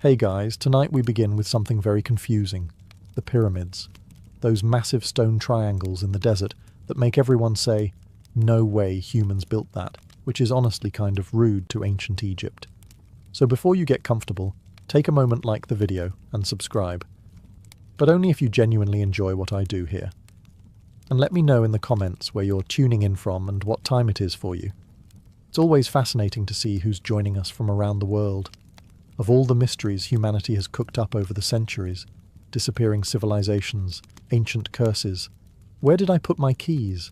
Hey guys, tonight we begin with something very confusing. The pyramids. Those massive stone triangles in the desert that make everyone say, no way humans built that, which is honestly kind of rude to ancient Egypt. So before you get comfortable, take a moment, like the video and subscribe. But only if you genuinely enjoy what I do here. And let me know in the comments where you're tuning in from and what time it is for you. It's always fascinating to see who's joining us from around the world. Of all the mysteries humanity has cooked up over the centuries, disappearing civilizations, ancient curses, where did I put my keys?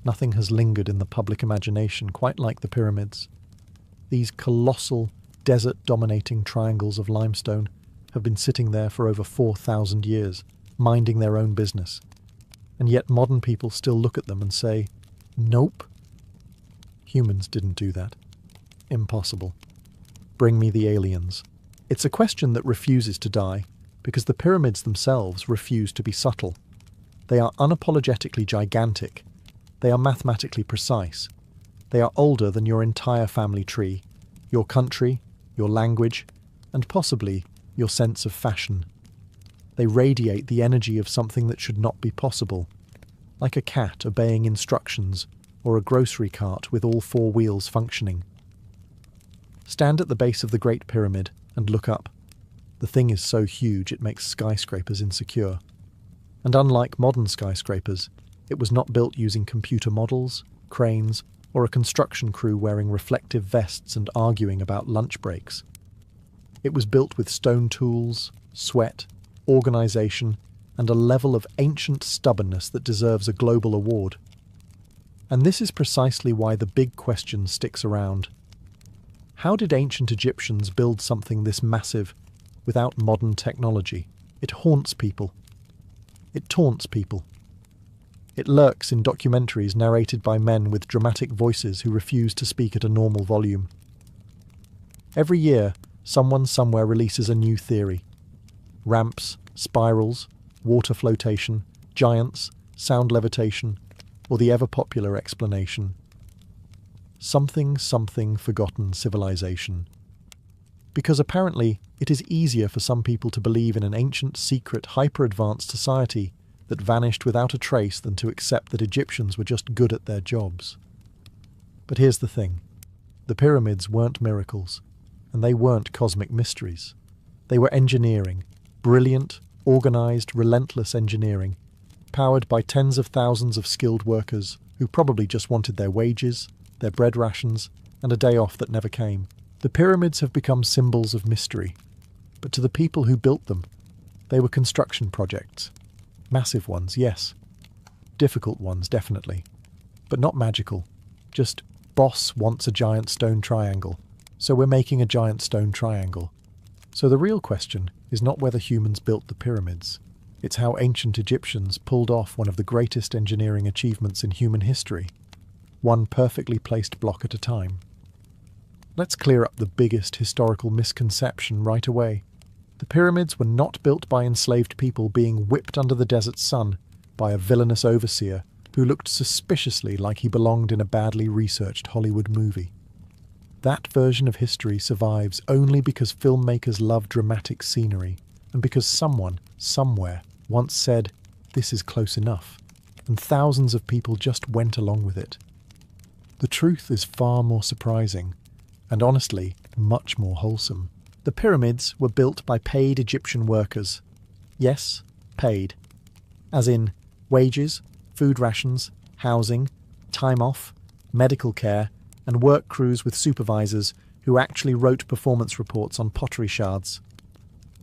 Nothing has lingered in the public imagination quite like the pyramids. These colossal, desert-dominating triangles of limestone have been sitting there for over 4,000 years, minding their own business. And yet modern people still look at them and say, nope. Humans didn't do that. Impossible. Bring me the aliens. It's a question that refuses to die, because the pyramids themselves refuse to be subtle. They are unapologetically gigantic. They are mathematically precise. They are older than your entire family tree, your country, your language, and possibly your sense of fashion. They radiate the energy of something that should not be possible, like a cat obeying instructions or a grocery cart with all four wheels functioning. Stand at the base of the Great Pyramid and look up. The thing is so huge it makes skyscrapers insecure. And unlike modern skyscrapers, it was not built using computer models, cranes, or a construction crew wearing reflective vests and arguing about lunch breaks. It was built with stone tools, sweat, organization, and a level of ancient stubbornness that deserves a global award. And this is precisely why the big question sticks around. How did ancient Egyptians build something this massive without modern technology? It haunts people. It taunts people. It lurks in documentaries narrated by men with dramatic voices who refuse to speak at a normal volume. Every year, someone somewhere releases a new theory. Ramps, spirals, water flotation, giants, sound levitation, or the ever-popular explanation. Something forgotten civilization. Because apparently it is easier for some people to believe in an ancient, secret, hyper-advanced society that vanished without a trace than to accept that Egyptians were just good at their jobs. But here's the thing. The pyramids weren't miracles, and they weren't cosmic mysteries. They were engineering, brilliant, organized, relentless engineering, powered by tens of thousands of skilled workers who probably just wanted their wages, their bread rations, and a day off that never came. The pyramids have become symbols of mystery, but to the people who built them, they were construction projects. Massive ones, yes. Difficult ones, definitely. But not magical. Just, boss wants a giant stone triangle, so we're making a giant stone triangle. So the real question is not whether humans built the pyramids. It's how ancient Egyptians pulled off one of the greatest engineering achievements in human history. One perfectly placed block at a time. Let's clear up the biggest historical misconception right away. The pyramids were not built by enslaved people being whipped under the desert sun by a villainous overseer who looked suspiciously like he belonged in a badly researched Hollywood movie. That version of history survives only because filmmakers love dramatic scenery and because someone, somewhere, once said, "This is close enough," and thousands of people just went along with it. The truth is far more surprising, and honestly, much more wholesome. The pyramids were built by paid Egyptian workers. Yes, paid. As in wages, food rations, housing, time off, medical care, and work crews with supervisors who actually wrote performance reports on pottery shards.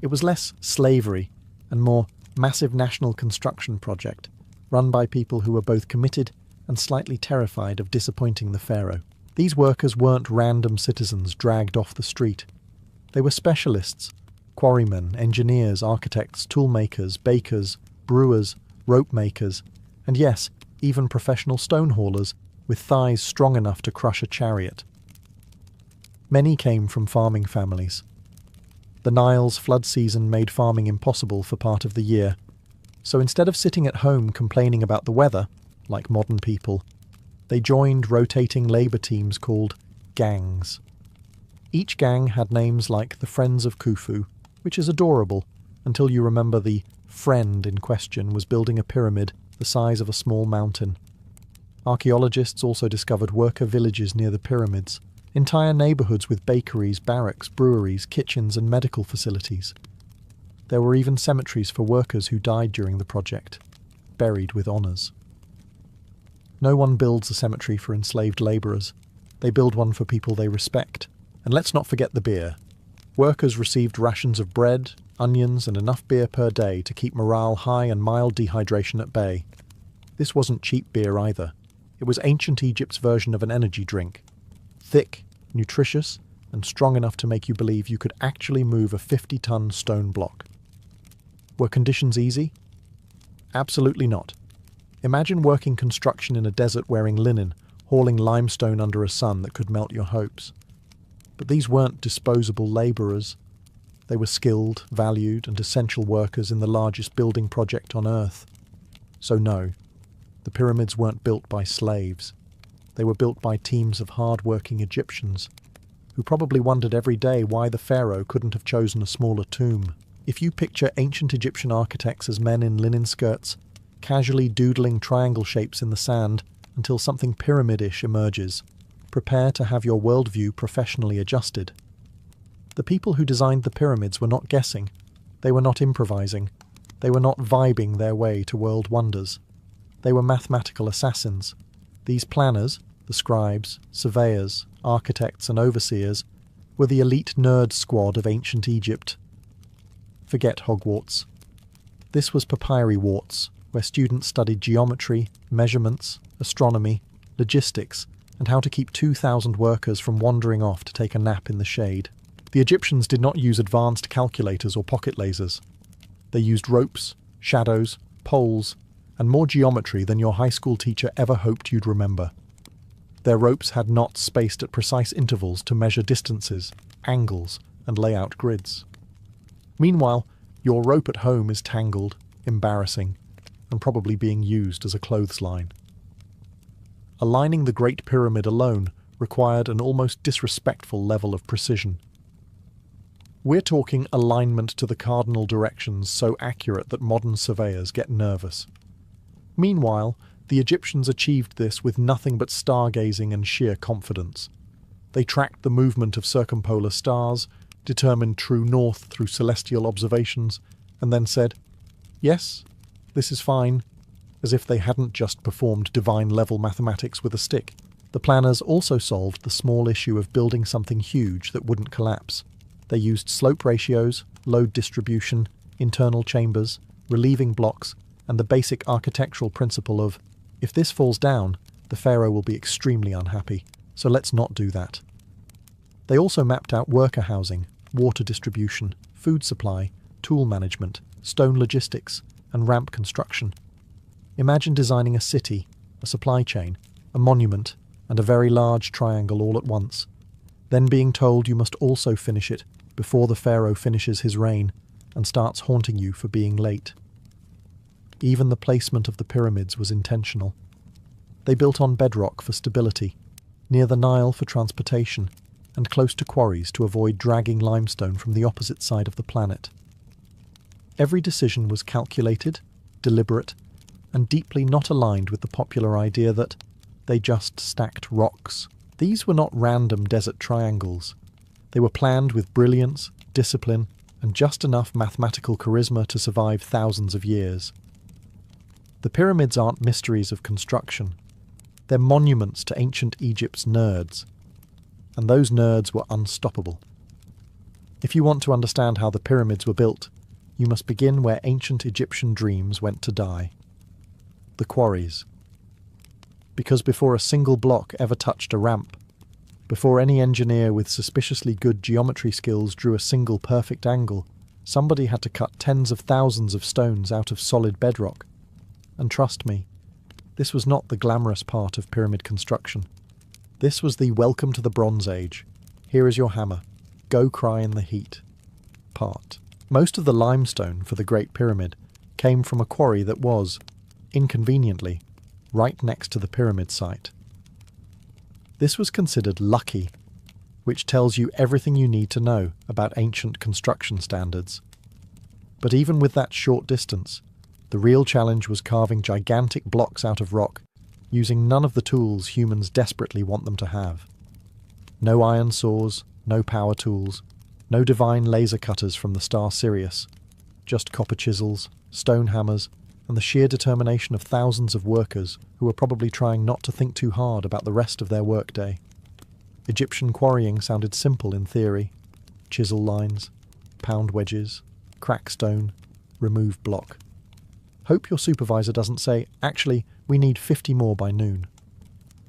It was less slavery and more massive national construction project, run by people who were both committed and slightly terrified of disappointing the pharaoh. These workers weren't random citizens dragged off the street. They were specialists, quarrymen, engineers, architects, toolmakers, bakers, brewers, rope makers, and yes, even professional stone haulers with thighs strong enough to crush a chariot. Many came from farming families. The Nile's flood season made farming impossible for part of the year, so instead of sitting at home complaining about the weather, like modern people, they joined rotating labour teams called gangs. Each gang had names like the Friends of Khufu, which is adorable, until you remember the friend in question was building a pyramid the size of a small mountain. Archaeologists also discovered worker villages near the pyramids, entire neighbourhoods with bakeries, barracks, breweries, kitchens and medical facilities. There were even cemeteries for workers who died during the project, buried with honours. No one builds a cemetery for enslaved labourers. They build one for people they respect. And let's not forget the beer. Workers received rations of bread, onions and enough beer per day to keep morale high and mild dehydration at bay. This wasn't cheap beer either. It was ancient Egypt's version of an energy drink. Thick, nutritious, and strong enough to make you believe you could actually move a 50-ton stone block. Were conditions easy? Absolutely not. Imagine working construction in a desert wearing linen, hauling limestone under a sun that could melt your hopes. But these weren't disposable labourers. They were skilled, valued, and essential workers in the largest building project on Earth. So no, the pyramids weren't built by slaves. They were built by teams of hard-working Egyptians, who probably wondered every day why the pharaoh couldn't have chosen a smaller tomb. If you picture ancient Egyptian architects as men in linen skirts, casually doodling triangle shapes in the sand until something pyramid-ish emerges, prepare to have your worldview professionally adjusted. The people who designed the pyramids were not guessing. They were not improvising. They were not vibing their way to world wonders. They were mathematical assassins. These planners, the scribes, surveyors, architects and overseers, were the elite nerd squad of ancient Egypt. Forget Hogwarts. This was Papyri Warts, where students studied geometry, measurements, astronomy, logistics, and how to keep 2,000 workers from wandering off to take a nap in the shade. The Egyptians did not use advanced calculators or pocket lasers. They used ropes, shadows, poles, and more geometry than your high school teacher ever hoped you'd remember. Their ropes had knots spaced at precise intervals to measure distances, angles, and lay out grids. Meanwhile, your rope at home is tangled, embarrassing, and probably being used as a clothesline. Aligning the Great Pyramid alone required an almost disrespectful level of precision. We're talking alignment to the cardinal directions so accurate that modern surveyors get nervous. Meanwhile, the Egyptians achieved this with nothing but stargazing and sheer confidence. They tracked the movement of circumpolar stars, determined true north through celestial observations, and then said, "Yes, this is fine," as if they hadn't just performed divine-level mathematics with a stick. The planners also solved the small issue of building something huge that wouldn't collapse. They used slope ratios, load distribution, internal chambers, relieving blocks, and the basic architectural principle of, if this falls down, the pharaoh will be extremely unhappy, so let's not do that. They also mapped out worker housing, water distribution, food supply, tool management, stone logistics, and ramp construction. Imagine designing a city, a supply chain, a monument, and a very large triangle all at once, then being told you must also finish it before the pharaoh finishes his reign and starts haunting you for being late. Even the placement of the pyramids was intentional. They built on bedrock for stability, near the Nile for transportation, and close to quarries to avoid dragging limestone from the opposite side of the planet. Every decision was calculated, deliberate, and deeply not aligned with the popular idea that they just stacked rocks. These were not random desert triangles. They were planned with brilliance, discipline, and just enough mathematical charisma to survive thousands of years. The pyramids aren't mysteries of construction. They're monuments to ancient Egypt's nerds. And those nerds were unstoppable. If you want to understand how the pyramids were built, you must begin where ancient Egyptian dreams went to die. The quarries. Because before a single block ever touched a ramp, before any engineer with suspiciously good geometry skills drew a single perfect angle, somebody had to cut tens of thousands of stones out of solid bedrock. And trust me, this was not the glamorous part of pyramid construction. This was the welcome to the Bronze Age, here is your hammer, go cry in the heat part. Most of the limestone for the Great Pyramid came from a quarry that was, inconveniently, right next to the pyramid site. This was considered lucky. which tells you everything you need to know about ancient construction standards. But even with that short distance, the real challenge was carving gigantic blocks out of rock, using none of the tools humans desperately want them to have. No iron saws, no power tools, no divine laser cutters from the star Sirius, just copper chisels, stone hammers, and the sheer determination of thousands of workers who were probably trying not to think too hard about the rest of their workday. Egyptian quarrying sounded simple in theory. Chisel lines, pound wedges, crack stone, remove block. Hope your supervisor doesn't say, actually, we need 50 more by noon.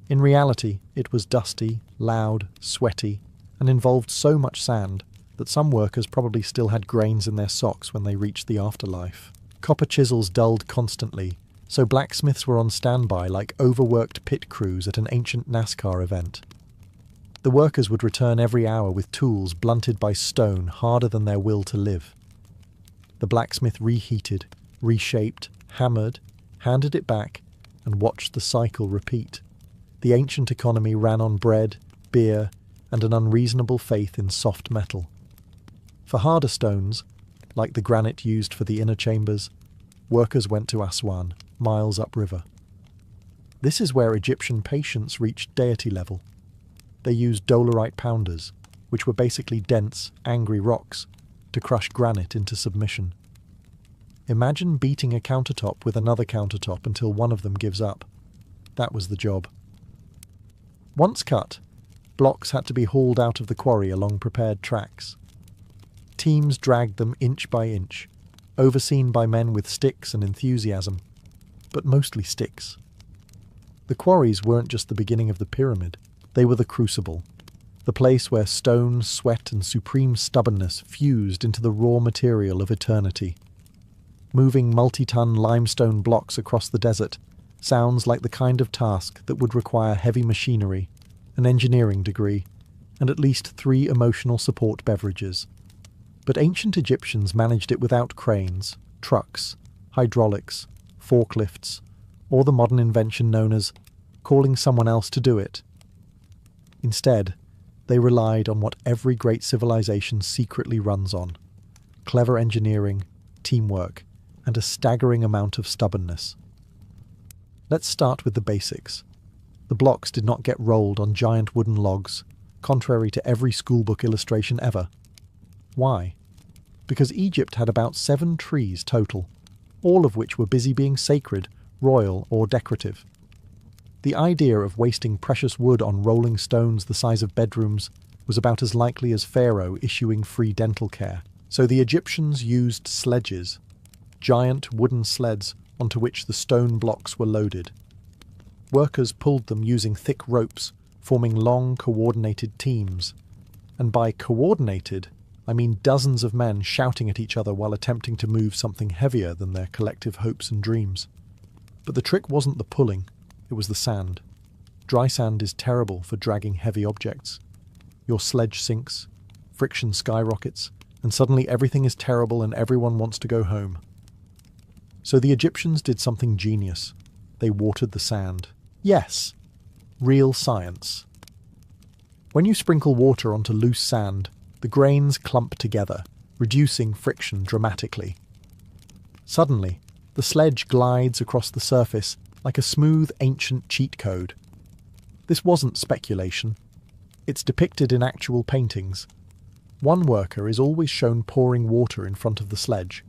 In reality, it was dusty, loud, sweaty, and involved so much sand that some workers probably still had grains in their socks when they reached the afterlife. Copper chisels dulled constantly, so blacksmiths were on standby like overworked pit crews at an ancient NASCAR event. The workers would return every hour with tools blunted by stone harder than their will to live. The blacksmith reheated, reshaped, hammered, handed it back, and watched the cycle repeat. The ancient economy ran on bread, beer, and an unreasonable faith in soft metal. For harder stones, like the granite used for the inner chambers, workers went to Aswan, miles upriver. This is where Egyptian patience reached deity level. They used dolerite pounders, which were basically dense, angry rocks, to crush granite into submission. Imagine beating a countertop with another countertop until one of them gives up. That was the job. Once cut, blocks had to be hauled out of the quarry along prepared tracks. Teams dragged them inch by inch, overseen by men with sticks and enthusiasm, but mostly sticks. The quarries weren't just the beginning of the pyramid, they were the crucible, the place where stone, sweat, and supreme stubbornness fused into the raw material of eternity. Moving multi-ton limestone blocks across the desert sounds like the kind of task that would require heavy machinery, an engineering degree, and at least 3 emotional support beverages. But ancient Egyptians managed it without cranes, trucks, hydraulics, forklifts, or the modern invention known as calling someone else to do it. Instead, they relied on what every great civilization secretly runs on: clever engineering, teamwork, and a staggering amount of stubbornness. Let's start with the basics. The blocks did not get rolled on giant wooden logs, contrary to every schoolbook illustration ever. Why? Because Egypt had about 7 trees total, all of which were busy being sacred, royal, or decorative. The idea of wasting precious wood on rolling stones the size of bedrooms was about as likely as Pharaoh issuing free dental care. So the Egyptians used sledges, giant wooden sleds onto which the stone blocks were loaded. Workers pulled them using thick ropes, forming long, coordinated teams. And by coordinated, I mean dozens of men shouting at each other while attempting to move something heavier than their collective hopes and dreams. But the trick wasn't the pulling, it was the sand. Dry sand is terrible for dragging heavy objects. Your sledge sinks, friction skyrockets, and suddenly everything is terrible and everyone wants to go home. So the Egyptians did something genius. They watered the sand. Yes, real science. When you sprinkle water onto loose sand, the grains clump together, reducing friction dramatically. Suddenly, the sledge glides across the surface like a smooth ancient cheat code. This wasn't speculation. It's depicted in actual paintings. One worker is always shown pouring water in front of the sledge,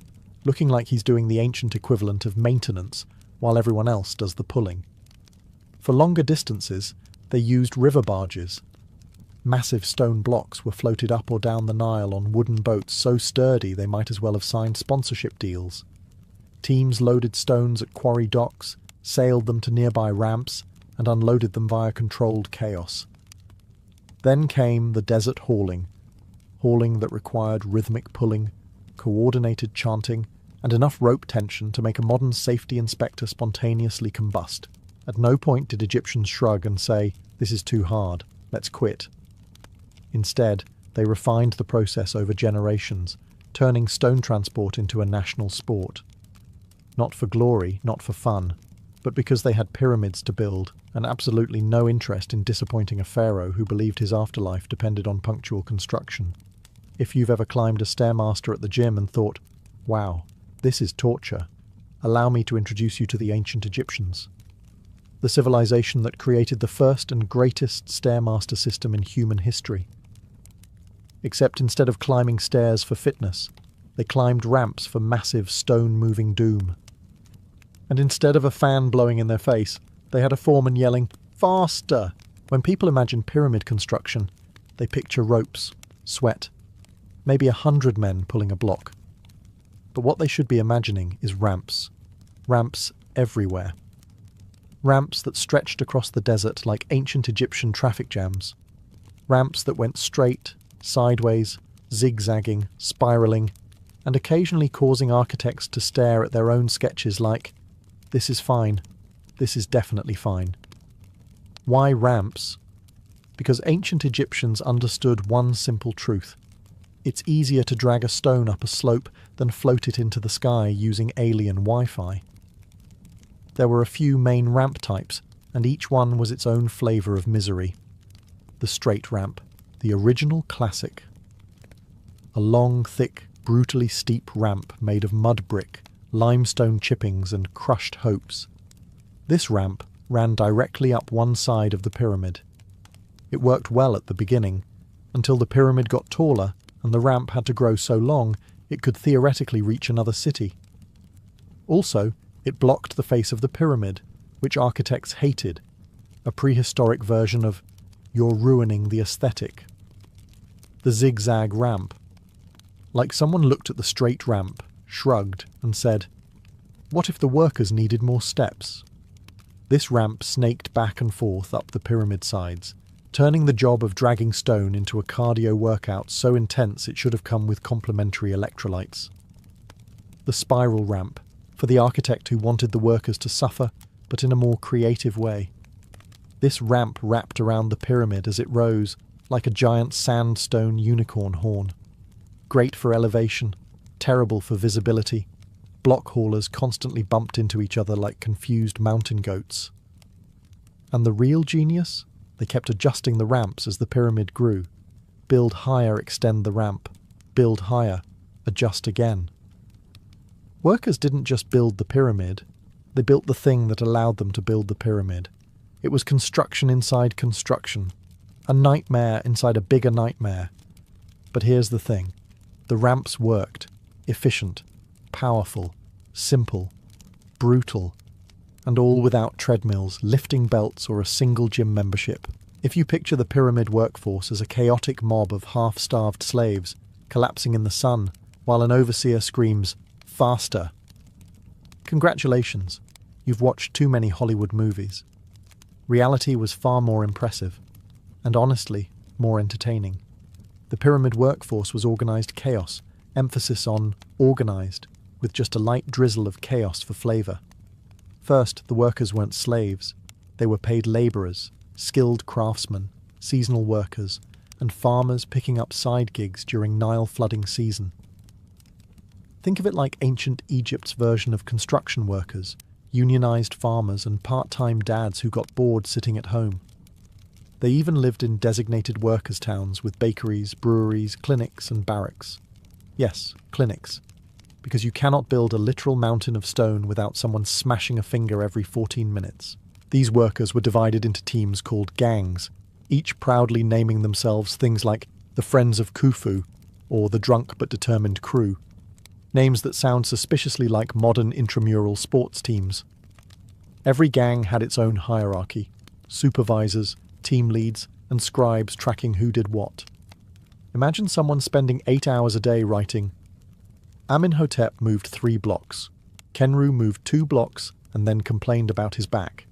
looking like he's doing the ancient equivalent of maintenance, while everyone else does the pulling. For longer distances, they used river barges. Massive stone blocks were floated up or down the Nile on wooden boats so sturdy they might as well have signed sponsorship deals. Teams loaded stones at quarry docks, sailed them to nearby ramps, and unloaded them via controlled chaos. Then came the desert hauling that required rhythmic pulling, coordinated chanting, and enough rope tension to make a modern safety inspector spontaneously combust. At no point did Egyptians shrug and say, "This is too hard, let's quit." Instead, they refined the process over generations, turning stone transport into a national sport. Not for glory, not for fun, but because they had pyramids to build and absolutely no interest in disappointing a pharaoh who believed his afterlife depended on punctual construction. If you've ever climbed a stairmaster at the gym and thought, wow, this is torture, allow me to introduce you to the ancient Egyptians. The civilization that created the first and greatest stairmaster system in human history. Except instead of climbing stairs for fitness, they climbed ramps for massive stone-moving doom. And instead of a fan blowing in their face, they had a foreman yelling, "Faster!" When people imagine pyramid construction, they picture ropes, sweat, maybe 100 men pulling a block. But what they should be imagining is ramps. Ramps everywhere. Ramps that stretched across the desert like ancient Egyptian traffic jams. Ramps that went straight, sideways, zigzagging, spiralling, and occasionally causing architects to stare at their own sketches like, this is fine, this is definitely fine. Why ramps? Because ancient Egyptians understood one simple truth. It's easier to drag a stone up a slope than float it into the sky using alien Wi-Fi. There were a few main ramp types, and each one was its own flavour of misery. The straight ramp, the original classic. A long, thick, brutally steep ramp made of mud brick, limestone chippings and crushed hopes. This ramp ran directly up one side of the pyramid. It worked well at the beginning, until the pyramid got taller and the ramp had to grow so long it could theoretically reach another city. Also, it blocked the face of the pyramid, which architects hated, a prehistoric version of "you're ruining the aesthetic." The zigzag ramp. Like someone looked at the straight ramp, shrugged, and said, what if the workers needed more steps? This ramp snaked back and forth up the pyramid sides, turning the job of dragging stone into a cardio workout so intense it should have come with complementary electrolytes. The spiral ramp, for the architect who wanted the workers to suffer, but in a more creative way. This ramp wrapped around the pyramid as it rose, like a giant sandstone unicorn horn. Great for elevation, terrible for visibility. Block haulers constantly bumped into each other like confused mountain goats. And the real genius? They kept adjusting the ramps as the pyramid grew. Build higher, extend the ramp. Build higher, adjust again. Workers didn't just build the pyramid, they built the thing that allowed them to build the pyramid. It was construction inside construction. A nightmare inside a bigger nightmare. But here's the thing. The ramps worked. Efficient. Powerful. Simple. Brutal. And all without treadmills, lifting belts, or a single gym membership. If you picture the pyramid workforce as a chaotic mob of half-starved slaves, collapsing in the sun, while an overseer screams, "Faster!" Congratulations, you've watched too many Hollywood movies. Reality was far more impressive, and honestly, more entertaining. The pyramid workforce was organised chaos, emphasis on organised, with just a light drizzle of chaos for flavour. First, the workers weren't slaves. They were paid labourers, skilled craftsmen, seasonal workers, and farmers picking up side gigs during Nile flooding season. Think of it like ancient Egypt's version of construction workers, unionised farmers and part-time dads who got bored sitting at home. They even lived in designated workers' towns with bakeries, breweries, clinics and barracks. Yes, clinics. Because you cannot build a literal mountain of stone without someone smashing a finger every 14 minutes. These workers were divided into teams called gangs, each proudly naming themselves things like the Friends of Khufu or the Drunk but Determined Crew. Names that sound suspiciously like modern intramural sports teams. Every gang had its own hierarchy, supervisors, team leads, and scribes tracking who did what. Imagine someone spending 8 hours a day writing, Amenhotep moved 3 blocks, Kenru moved 2 blocks and then complained about his back.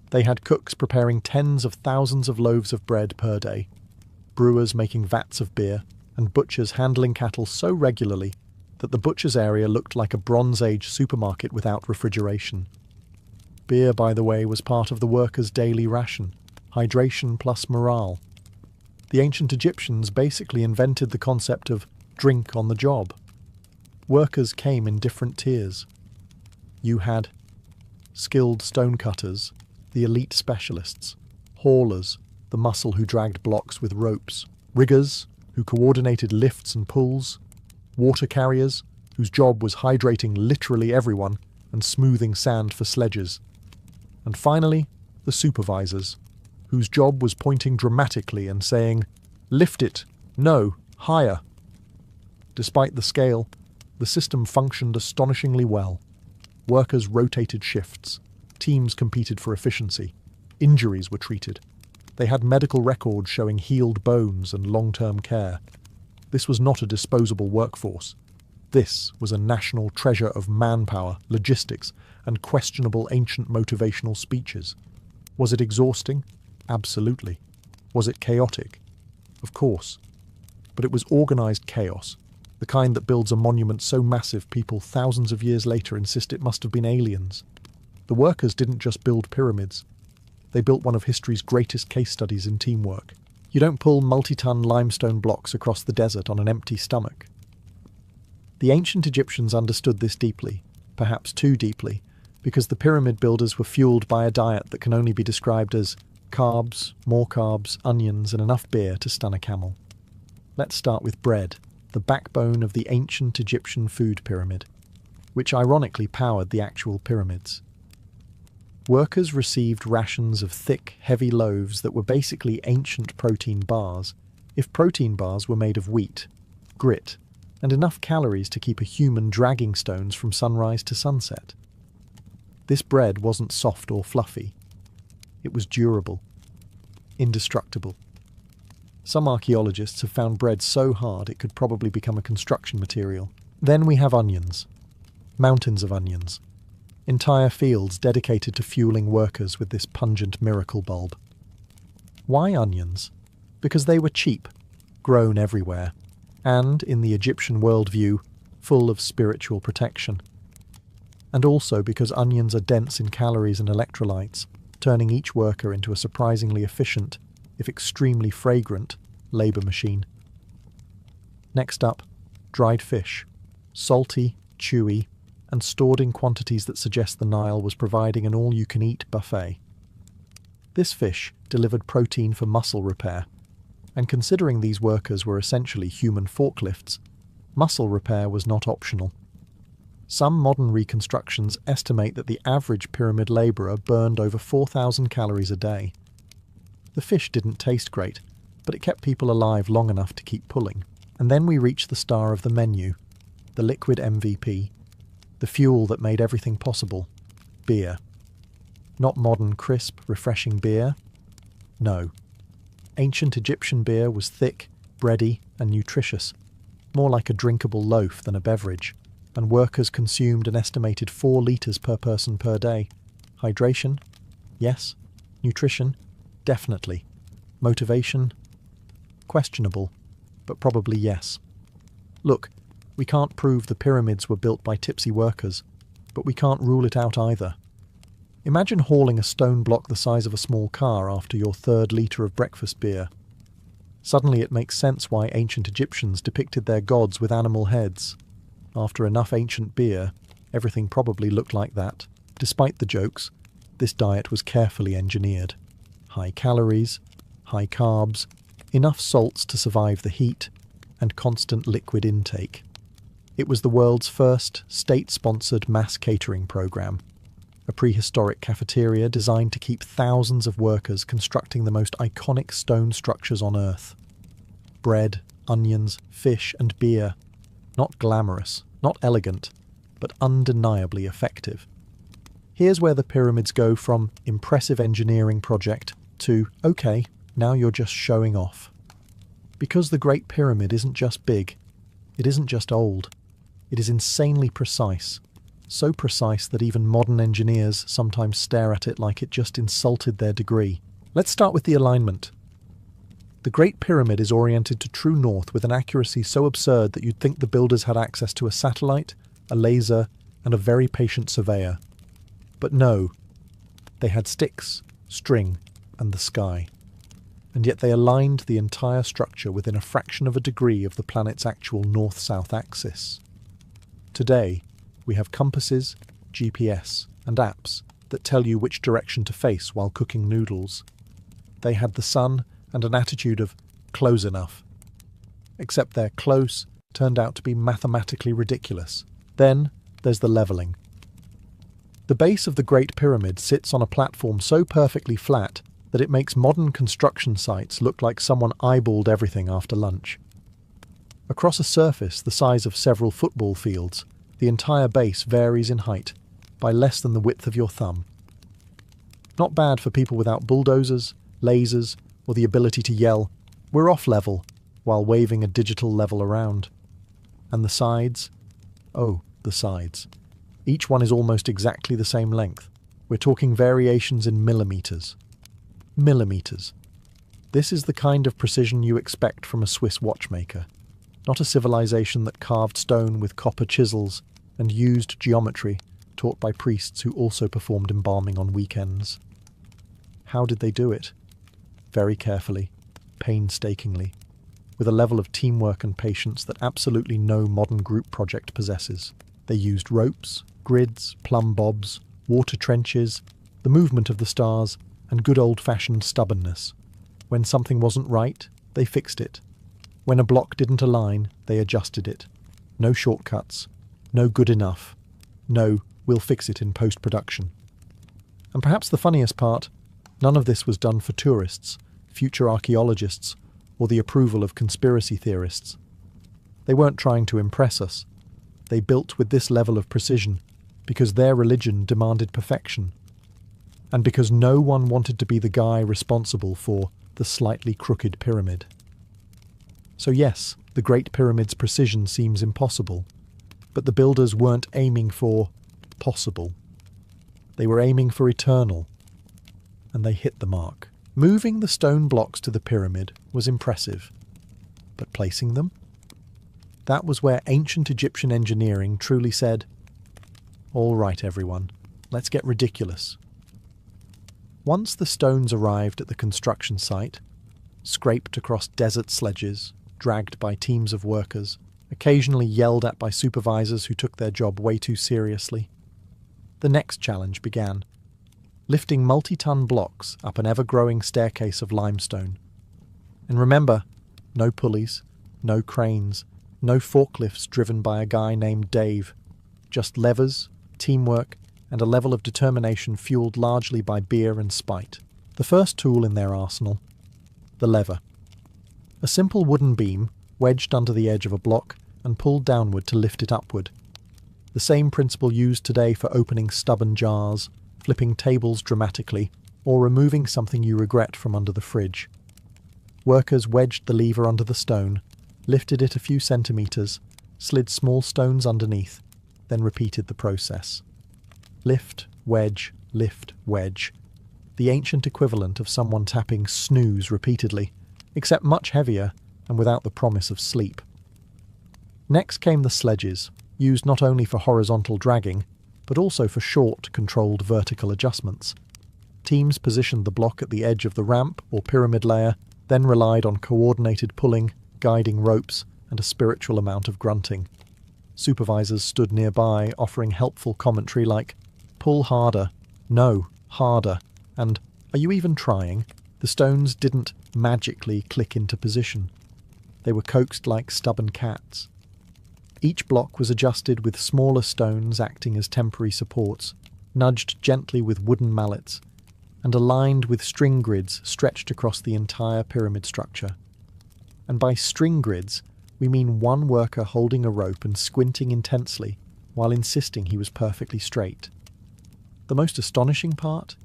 They had cooks preparing tens of thousands of loaves of bread per day, brewers making vats of beer, and butchers handling cattle so regularly that the butcher's area looked like a Bronze Age supermarket without refrigeration. Beer, by the way, was part of the workers' daily ration, hydration plus morale. The ancient Egyptians basically invented the concept of drink on the job. Workers came in different tiers. You had skilled stonecutters, the elite specialists, haulers, the muscle who dragged blocks with ropes, riggers, who coordinated lifts and pulls, water carriers, whose job was hydrating literally everyone and smoothing sand for sledges, and finally, the supervisors, whose job was pointing dramatically and saying, "Lift it, no, higher." Despite the scale, the system functioned astonishingly well. Workers rotated shifts, teams competed for efficiency, injuries were treated. They had medical records showing healed bones and long-term care. This was not a disposable workforce. This was a national treasure of manpower, logistics, and questionable ancient motivational speeches. Was it exhausting? Absolutely. Was it chaotic? Of course. But it was organised chaos, the kind that builds a monument so massive people thousands of years later insist it must have been aliens. The workers didn't just build pyramids. They built one of history's greatest case studies in teamwork. You don't pull multi-ton limestone blocks across the desert on an empty stomach. The ancient Egyptians understood this deeply, perhaps too deeply, because the pyramid builders were fueled by a diet that can only be described as carbs, more carbs, onions, and enough beer to stun a camel. Let's start with bread, the backbone of the ancient Egyptian food pyramid, which ironically powered the actual pyramids. Workers received rations of thick, heavy loaves that were basically ancient protein bars, if protein bars were made of wheat, grit, and enough calories to keep a human dragging stones from sunrise to sunset. This bread wasn't soft or fluffy. It was durable, indestructible. Some archaeologists have found bread so hard it could probably become a construction material. Then we have onions. Mountains of onions. Entire fields dedicated to fueling workers with this pungent miracle bulb. Why onions? Because they were cheap, grown everywhere, and, in the Egyptian worldview, full of spiritual protection. And also because onions are dense in calories and electrolytes, turning each worker into a surprisingly efficient, if extremely fragrant, labour machine. Next up, dried fish. Salty, chewy, and stored in quantities that suggest the Nile was providing an all-you-can-eat buffet. This fish delivered protein for muscle repair, and considering these workers were essentially human forklifts, muscle repair was not optional. Some modern reconstructions estimate that the average pyramid labourer burned over 4,000 calories a day. The fish didn't taste great, but it kept people alive long enough to keep pulling. And then we reach the star of the menu, the liquid MVP, the fuel that made everything possible, beer. Not modern, crisp, refreshing beer. No. Ancient Egyptian beer was thick, bready, and nutritious, more like a drinkable loaf than a beverage, and workers consumed an estimated 4 litres per person per day. Hydration? Yes. Nutrition? Definitely. Motivation? Questionable, but probably yes. Look, we can't prove the pyramids were built by tipsy workers, but we can't rule it out either. Imagine hauling a stone block the size of a small car after your 3rd litre of breakfast beer. Suddenly it makes sense why ancient Egyptians depicted their gods with animal heads. After enough ancient beer, everything probably looked like that. Despite the jokes, this diet was carefully engineered. High calories, high carbs, enough salts to survive the heat, and constant liquid intake. It was the world's first state-sponsored mass catering program, a prehistoric cafeteria designed to keep thousands of workers constructing the most iconic stone structures on Earth. Bread, onions, fish, and beer. Not glamorous, not elegant, but undeniably effective. Here's where the pyramids go from impressive engineering project to, okay, now you're just showing off. Because the Great Pyramid isn't just big, it isn't just old, it is insanely precise. So precise that even modern engineers sometimes stare at it like it just insulted their degree. Let's start with the alignment. The Great Pyramid is oriented to true north with an accuracy so absurd that you'd think the builders had access to a satellite, a laser, and a very patient surveyor. But no, they had sticks, string, and the sky. And yet they aligned the entire structure within a fraction of a degree of the planet's actual north-south axis. Today, we have compasses, GPS, and apps, that tell you which direction to face while cooking noodles. They had the sun and an attitude of close enough. Except their close turned out to be mathematically ridiculous. Then there's the levelling. The base of the Great Pyramid sits on a platform so perfectly flat that it makes modern construction sites look like someone eyeballed everything after lunch. Across a surface the size of several football fields, the entire base varies in height by less than the width of your thumb. Not bad for people without bulldozers, lasers, or the ability to yell, "We're off level," while waving a digital level around. And the sides? Oh, the sides. Each one is almost exactly the same length. We're talking variations in millimeters. Millimeters. This is the kind of precision you expect from a Swiss watchmaker, not a civilization that carved stone with copper chisels and used geometry taught by priests who also performed embalming on weekends. How did they do it? Very carefully, painstakingly, with a level of teamwork and patience that absolutely no modern group project possesses. They used ropes, grids, plumb bobs, water trenches, the movement of the stars, and good old-fashioned stubbornness. When something wasn't right, they fixed it. When a block didn't align, they adjusted it. No shortcuts. No good enough. No, we'll fix it in post-production. And perhaps the funniest part, none of this was done for tourists, future archaeologists, or the approval of conspiracy theorists. They weren't trying to impress us. They built with this level of precision because their religion demanded perfection, and because no one wanted to be the guy responsible for the slightly crooked pyramid. So yes, the Great Pyramid's precision seems impossible, but the builders weren't aiming for possible. They were aiming for eternal, and they hit the mark. Moving the stone blocks to the pyramid was impressive, but placing them? That was where ancient Egyptian engineering truly said, "All right, everyone, let's get ridiculous." Once the stones arrived at the construction site, scraped across desert sledges, dragged by teams of workers, occasionally yelled at by supervisors who took their job way too seriously, the next challenge began. Lifting multi-ton blocks up an ever-growing staircase of limestone. And remember, no pulleys, no cranes, no forklifts driven by a guy named Dave, just levers, teamwork, and a level of determination fueled largely by beer and spite. The first tool in their arsenal, the lever. A simple wooden beam wedged under the edge of a block and pulled downward to lift it upward. The same principle used today for opening stubborn jars, flipping tables dramatically, or removing something you regret from under the fridge. Workers wedged the lever under the stone, lifted it a few centimetres, slid small stones underneath, then repeated the process. Lift, wedge, the ancient equivalent of someone tapping snooze repeatedly, except much heavier and without the promise of sleep. Next came the sledges, used not only for horizontal dragging, but also for short, controlled vertical adjustments. Teams positioned the block at the edge of the ramp or pyramid layer, then relied on coordinated pulling, guiding ropes, and a spiritual amount of grunting. Supervisors stood nearby, offering helpful commentary like, "Pull harder," "No, harder," and "Are you even trying?" The stones didn't magically click into position. They were coaxed like stubborn cats. Each block was adjusted with smaller stones acting as temporary supports, nudged gently with wooden mallets, and aligned with string grids stretched across the entire pyramid structure. And by string grids, we mean one worker holding a rope and squinting intensely while insisting he was perfectly straight. The most astonishing part?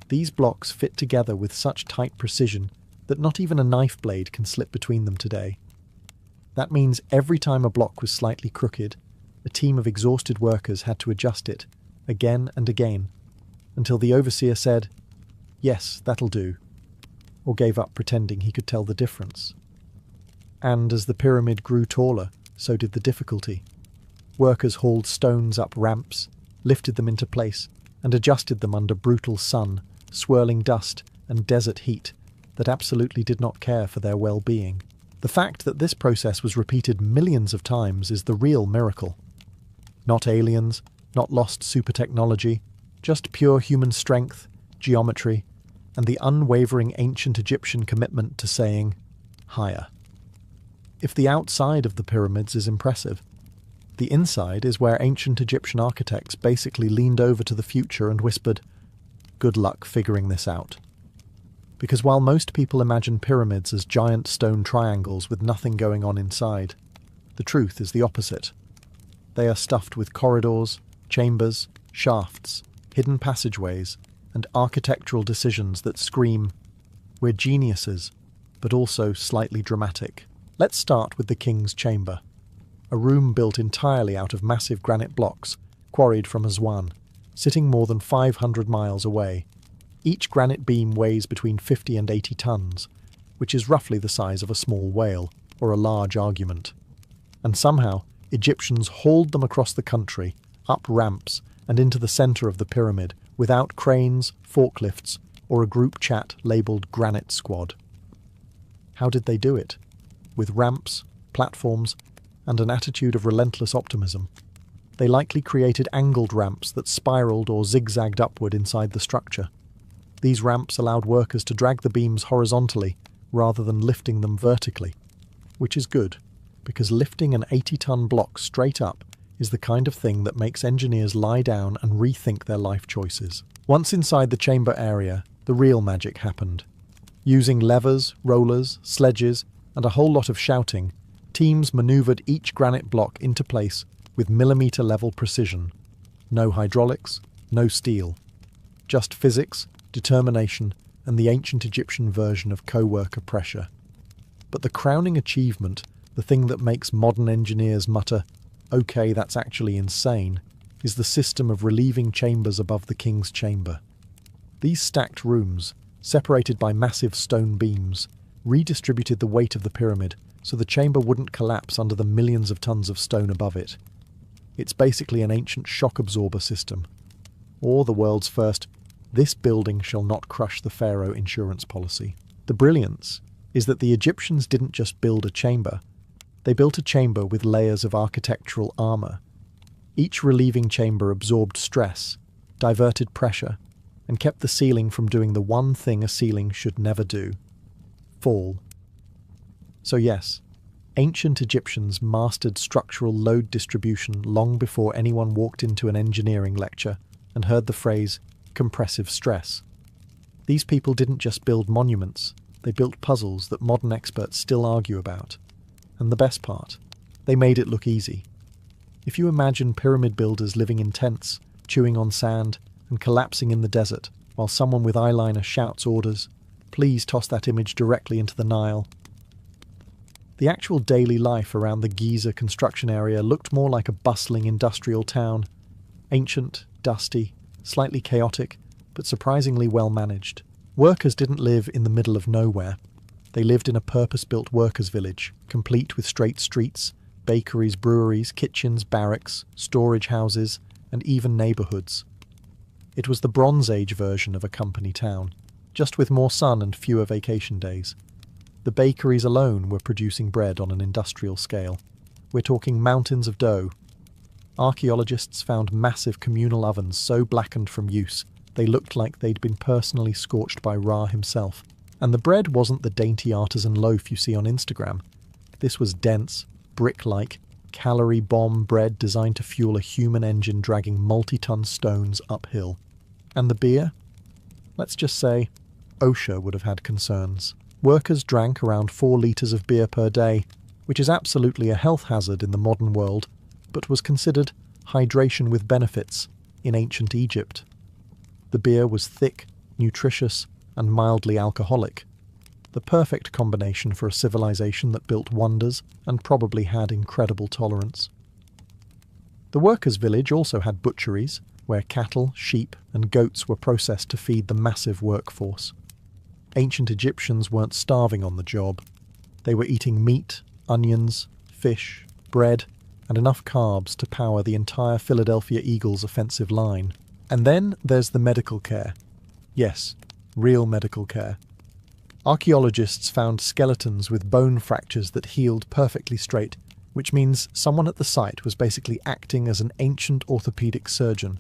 These blocks fit together with such tight precision that not even a knife blade can slip between them today. That means every time a block was slightly crooked, a team of exhausted workers had to adjust it, again and again, until the overseer said, "Yes, that'll do," or gave up pretending he could tell the difference. And as the pyramid grew taller, so did the difficulty. Workers hauled stones up ramps, lifted them into place, and adjusted them under brutal sun, swirling dust, and desert heat that absolutely did not care for their well-being. The fact that this process was repeated millions of times is the real miracle. Not aliens, not lost super technology, Just pure human strength, geometry, and the unwavering ancient Egyptian commitment to saying, higher. If the outside of the pyramids is impressive, the inside is where ancient Egyptian architects basically leaned over to the future and whispered, good luck figuring this out. Because while most people imagine pyramids as giant stone triangles with nothing going on inside, the truth is the opposite. They are stuffed with corridors, chambers, shafts, hidden passageways, and architectural decisions that scream, we're geniuses, but also slightly dramatic. Let's start with the King's Chamber, a room built entirely out of massive granite blocks, quarried from Aswan, sitting more than 500 miles away. Each granite beam weighs between 50 and 80 tons, which is roughly the size of a small whale, or a large argument. And somehow, Egyptians hauled them across the country, up ramps, and into the centre of the pyramid, without cranes, forklifts, or a group chat labelled Granite Squad. How did they do it? With ramps, platforms, and an attitude of relentless optimism. They likely created angled ramps that spiralled or zigzagged upward inside the structure. These ramps allowed workers to drag the beams horizontally rather than lifting them vertically, which is good, because lifting an 80-ton block straight up is the kind of thing that makes engineers lie down and rethink their life choices. Once inside the chamber area, the real magic happened. Using levers, rollers, sledges, and a whole lot of shouting, teams manoeuvred each granite block into place with millimetre-level precision. No hydraulics, no steel. Just physics, determination, and the ancient Egyptian version of co-worker pressure. But the crowning achievement, the thing that makes modern engineers mutter, okay, that's actually insane, is the system of relieving chambers above the King's Chamber. These stacked rooms, separated by massive stone beams, redistributed the weight of the pyramid so the chamber wouldn't collapse under the millions of tons of stone above it. It's basically an ancient shock absorber system, or the world's first "this building shall not crush the pharaoh" insurance policy. The brilliance is that the Egyptians didn't just build a chamber, they built a chamber with layers of architectural armour. Each relieving chamber absorbed stress, diverted pressure, and kept the ceiling from doing the one thing a ceiling should never do: fall. So yes, ancient Egyptians mastered structural load distribution long before anyone walked into an engineering lecture and heard the phrase compressive stress. These people didn't just build monuments, they built puzzles that modern experts still argue about. And the best part, they made it look easy. If you imagine pyramid builders living in tents, chewing on sand, and collapsing in the desert, while someone with eyeliner shouts orders, please toss that image directly into the Nile. The actual daily life around the Giza construction area looked more like a bustling industrial town. Ancient, dusty, slightly chaotic, but surprisingly well managed. Workers didn't live in the middle of nowhere. They lived in a purpose-built workers' village, complete with straight streets, bakeries, breweries, kitchens, barracks, storage houses, and even neighbourhoods. It was the Bronze Age version of a company town, just with more sun and fewer vacation days. The bakeries alone were producing bread on an industrial scale. We're talking mountains of dough. Archaeologists found massive communal ovens so blackened from use, they looked like they'd been personally scorched by Ra himself. And the bread wasn't the dainty artisan loaf you see on Instagram. This was dense, brick-like, calorie bomb bread designed to fuel a human engine dragging multi-ton stones uphill. And the beer? Let's just say, OSHA would have had concerns. Workers drank around 4 litres of beer per day, which is absolutely a health hazard in the modern world, but was considered hydration with benefits in ancient Egypt. The beer was thick, nutritious, and mildly alcoholic. The perfect combination for a civilization that built wonders and probably had incredible tolerance. The workers' village also had butcheries, where cattle, sheep, and goats were processed to feed the massive workforce. Ancient Egyptians weren't starving on the job. They were eating meat, onions, fish, bread, and enough carbs to power the entire Philadelphia Eagles' offensive line. And then there's the medical care. Yes, real medical care. Archaeologists found skeletons with bone fractures that healed perfectly straight, which means someone at the site was basically acting as an ancient orthopedic surgeon.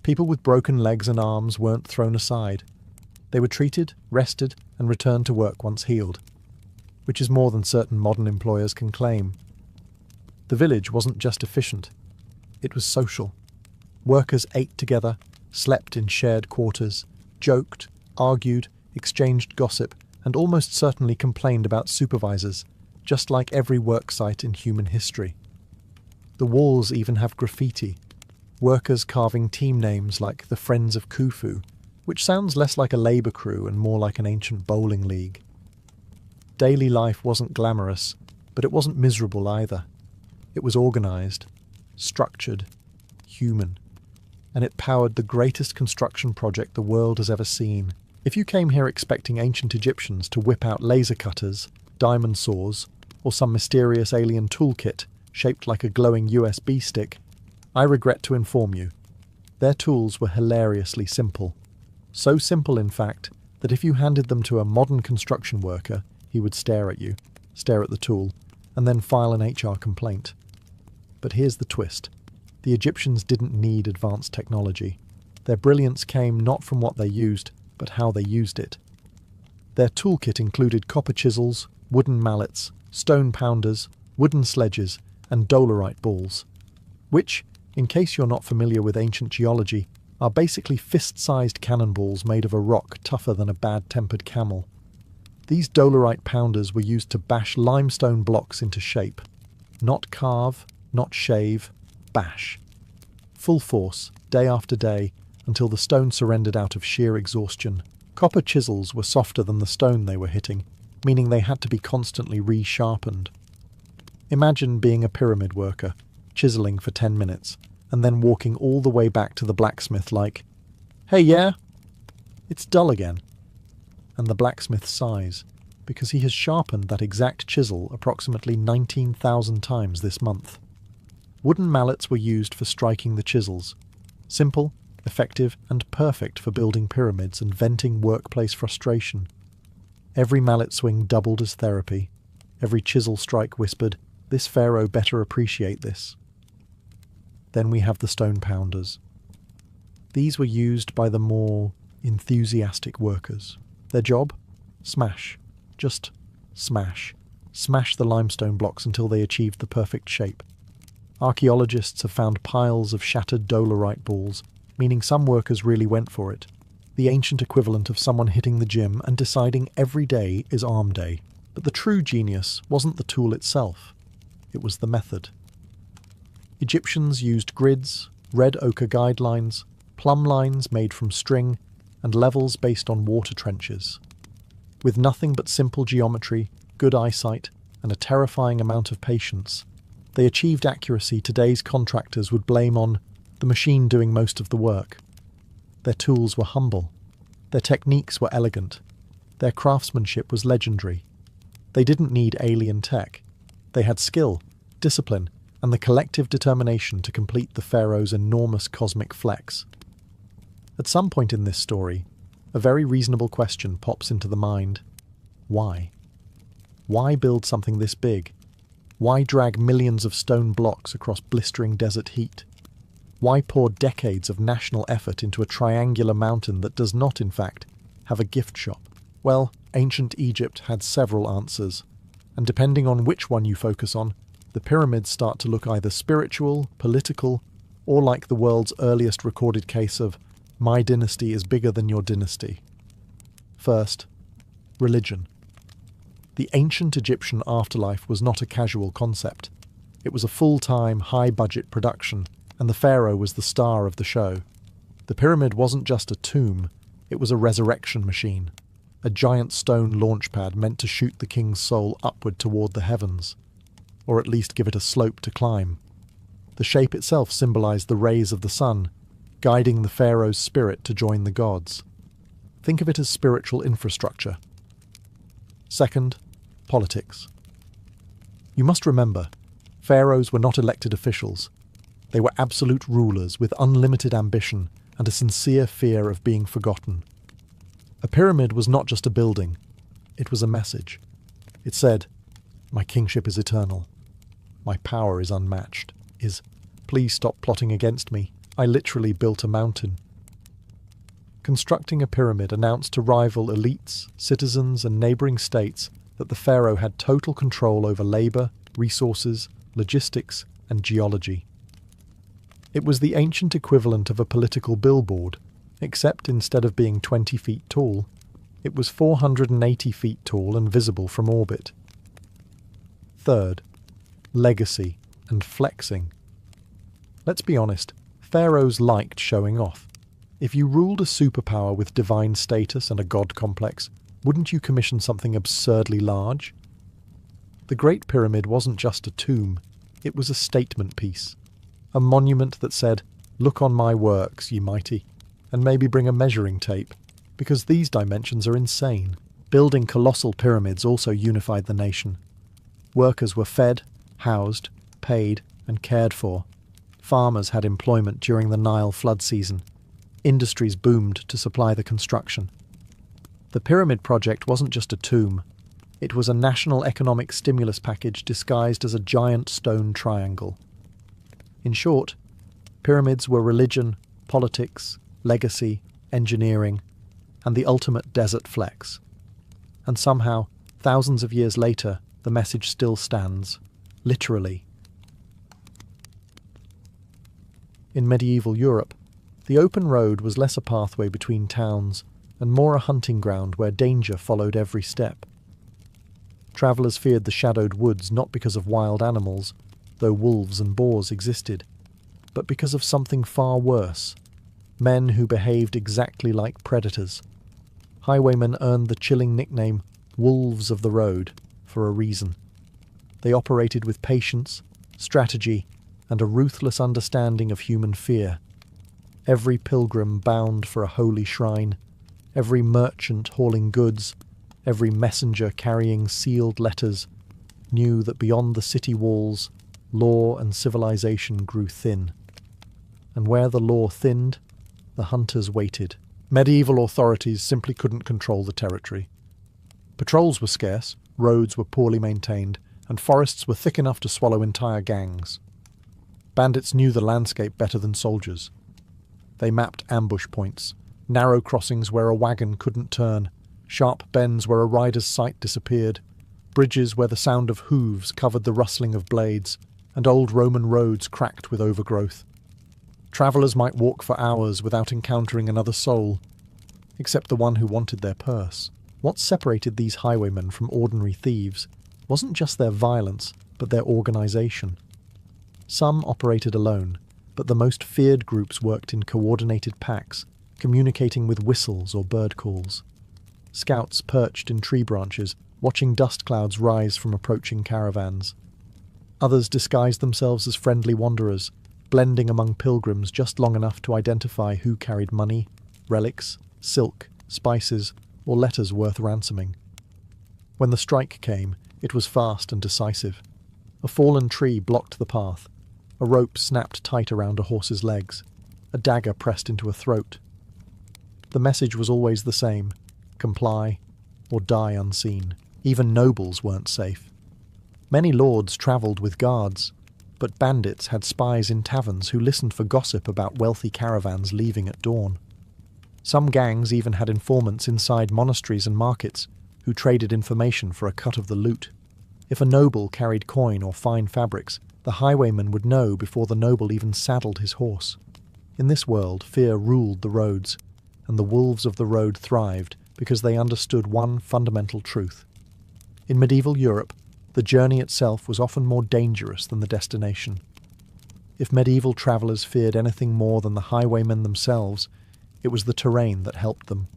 People with broken legs and arms weren't thrown aside. They were treated, rested, and returned to work once healed, which is more than certain modern employers can claim. The village wasn't just efficient, it was social. Workers ate together, slept in shared quarters, joked, argued, exchanged gossip, and almost certainly complained about supervisors, just like every worksite in human history. The walls even have graffiti, workers carving team names like the Friends of Khufu, which sounds less like a labour crew and more like an ancient bowling league. Daily life wasn't glamorous, but it wasn't miserable either. It was organised, structured, human, and it powered the greatest construction project the world has ever seen. If you came here expecting ancient Egyptians to whip out laser cutters, diamond saws, or some mysterious alien toolkit shaped like a glowing USB stick, I regret to inform you. Their tools were hilariously simple. So simple, in fact, that if you handed them to a modern construction worker, he would stare at you, stare at the tool, and then file an HR complaint. But here's the twist. The Egyptians didn't need advanced technology. Their brilliance came not from what they used, but how they used it. Their toolkit included copper chisels, wooden mallets, stone pounders, wooden sledges, and dolerite balls, which, in case you're not familiar with ancient geology, are basically fist-sized cannonballs made of a rock tougher than a bad-tempered camel. These dolerite pounders were used to bash limestone blocks into shape. Not carve, not shave, bash. Full force, day after day, until the stone surrendered out of sheer exhaustion. Copper chisels were softer than the stone they were hitting, meaning they had to be constantly re-sharpened. Imagine being a pyramid worker, chiseling for 10 minutes, and then walking all the way back to the blacksmith like, "Hey, yeah? It's dull again." And the blacksmith sighs, because he has sharpened that exact chisel approximately 19,000 times this month. Wooden mallets were used for striking the chisels. Simple, effective, and perfect for building pyramids and venting workplace frustration. Every mallet swing doubled as therapy. Every chisel strike whispered, "This pharaoh better appreciate this." Then we have the stone pounders. These were used by the more enthusiastic workers. Their job? Smash. Just smash. Smash the limestone blocks until they achieved the perfect shape. Archaeologists have found piles of shattered dolerite balls, meaning some workers really went for it. The ancient equivalent of someone hitting the gym and deciding every day is arm day. But the true genius wasn't the tool itself. It was the method. Egyptians used grids, red ochre guidelines, plumb lines made from string, and levels based on water trenches. With nothing but simple geometry, good eyesight, and a terrifying amount of patience, they achieved accuracy today's contractors would blame on the machine doing most of the work. Their tools were humble. Their techniques were elegant. Their craftsmanship was legendary. They didn't need alien tech. They had skill, discipline, and the collective determination to complete the pharaoh's enormous cosmic flex. At some point in this story, a very reasonable question pops into the mind. Why? Why build something this big? Why drag millions of stone blocks across blistering desert heat? Why pour decades of national effort into a triangular mountain that does not, in fact, have a gift shop? Well, ancient Egypt had several answers, and depending on which one you focus on, the pyramids start to look either spiritual, political, or like the world's earliest recorded case of "my dynasty is bigger than your dynasty." First, religion. The ancient Egyptian afterlife was not a casual concept. It was a full-time, high-budget production, and the pharaoh was the star of the show. The pyramid wasn't just a tomb, it was a resurrection machine, a giant stone launch pad meant to shoot the king's soul upward toward the heavens, or at least give it a slope to climb. The shape itself symbolized the rays of the sun, guiding the pharaoh's spirit to join the gods. Think of it as spiritual infrastructure. Second, politics. You must remember, pharaohs were not elected officials. They were absolute rulers with unlimited ambition and a sincere fear of being forgotten. A pyramid was not just a building, it was a message. It said, "My kingship is eternal. My power is unmatched. Please stop plotting against me. I literally built a mountain. Constructing a pyramid announced to rival elites, citizens, and neighbouring states that the pharaoh had total control over labour, resources, logistics, and geology. It was the ancient equivalent of a political billboard, except instead of being 20 feet tall, it was 480 feet tall and visible from orbit. Third, legacy and flexing. Let's be honest, pharaohs liked showing off. If you ruled a superpower with divine status and a god complex, wouldn't you commission something absurdly large? The Great Pyramid wasn't just a tomb, it was a statement piece. A monument that said, "Look on my works, ye mighty," and maybe bring a measuring tape, because these dimensions are insane. Building colossal pyramids also unified the nation. Workers were fed, housed, paid, and cared for. Farmers had employment during the Nile flood season. Industries boomed to supply the construction. The pyramid project wasn't just a tomb. It was a national economic stimulus package disguised as a giant stone triangle. In short, pyramids were religion, politics, legacy, engineering, and the ultimate desert flex. And somehow, thousands of years later, the message still stands, literally. In medieval Europe, the open road was less a pathway between towns and more a hunting ground where danger followed every step. Travellers feared the shadowed woods not because of wild animals, though wolves and boars existed, but because of something far worse, men who behaved exactly like predators. Highwaymen earned the chilling nickname "wolves of the road" for a reason. They operated with patience, strategy, and a ruthless understanding of human fear. Every pilgrim bound for a holy shrine, every merchant hauling goods, every messenger carrying sealed letters, knew that beyond the city walls, law and civilization grew thin. And where the law thinned, the hunters waited. Medieval authorities simply couldn't control the territory. Patrols were scarce, roads were poorly maintained, and forests were thick enough to swallow entire gangs. Bandits knew the landscape better than soldiers. They mapped ambush points, narrow crossings where a wagon couldn't turn, sharp bends where a rider's sight disappeared, bridges where the sound of hooves covered the rustling of blades, and old Roman roads cracked with overgrowth. Travellers might walk for hours without encountering another soul, except the one who wanted their purse. What separated these highwaymen from ordinary thieves wasn't just their violence, but their organisation. Some operated alone, but the most feared groups worked in coordinated packs, communicating with whistles or bird calls. Scouts perched in tree branches, watching dust clouds rise from approaching caravans. Others disguised themselves as friendly wanderers, blending among pilgrims just long enough to identify who carried money, relics, silk, spices, or letters worth ransoming. When the strike came, it was fast and decisive. A fallen tree blocked the path. A rope snapped tight around a horse's legs. A dagger pressed into a throat. The message was always the same: comply or die unseen. Even nobles weren't safe. Many lords travelled with guards, but bandits had spies in taverns who listened for gossip about wealthy caravans leaving at dawn. Some gangs even had informants inside monasteries and markets who traded information for a cut of the loot. If a noble carried coin or fine fabrics, the highwayman would know before the noble even saddled his horse. In this world, fear ruled the roads, and the wolves of the road thrived because they understood one fundamental truth. In medieval Europe, the journey itself was often more dangerous than the destination. If medieval travellers feared anything more than the highwaymen themselves, it was the terrain that helped them.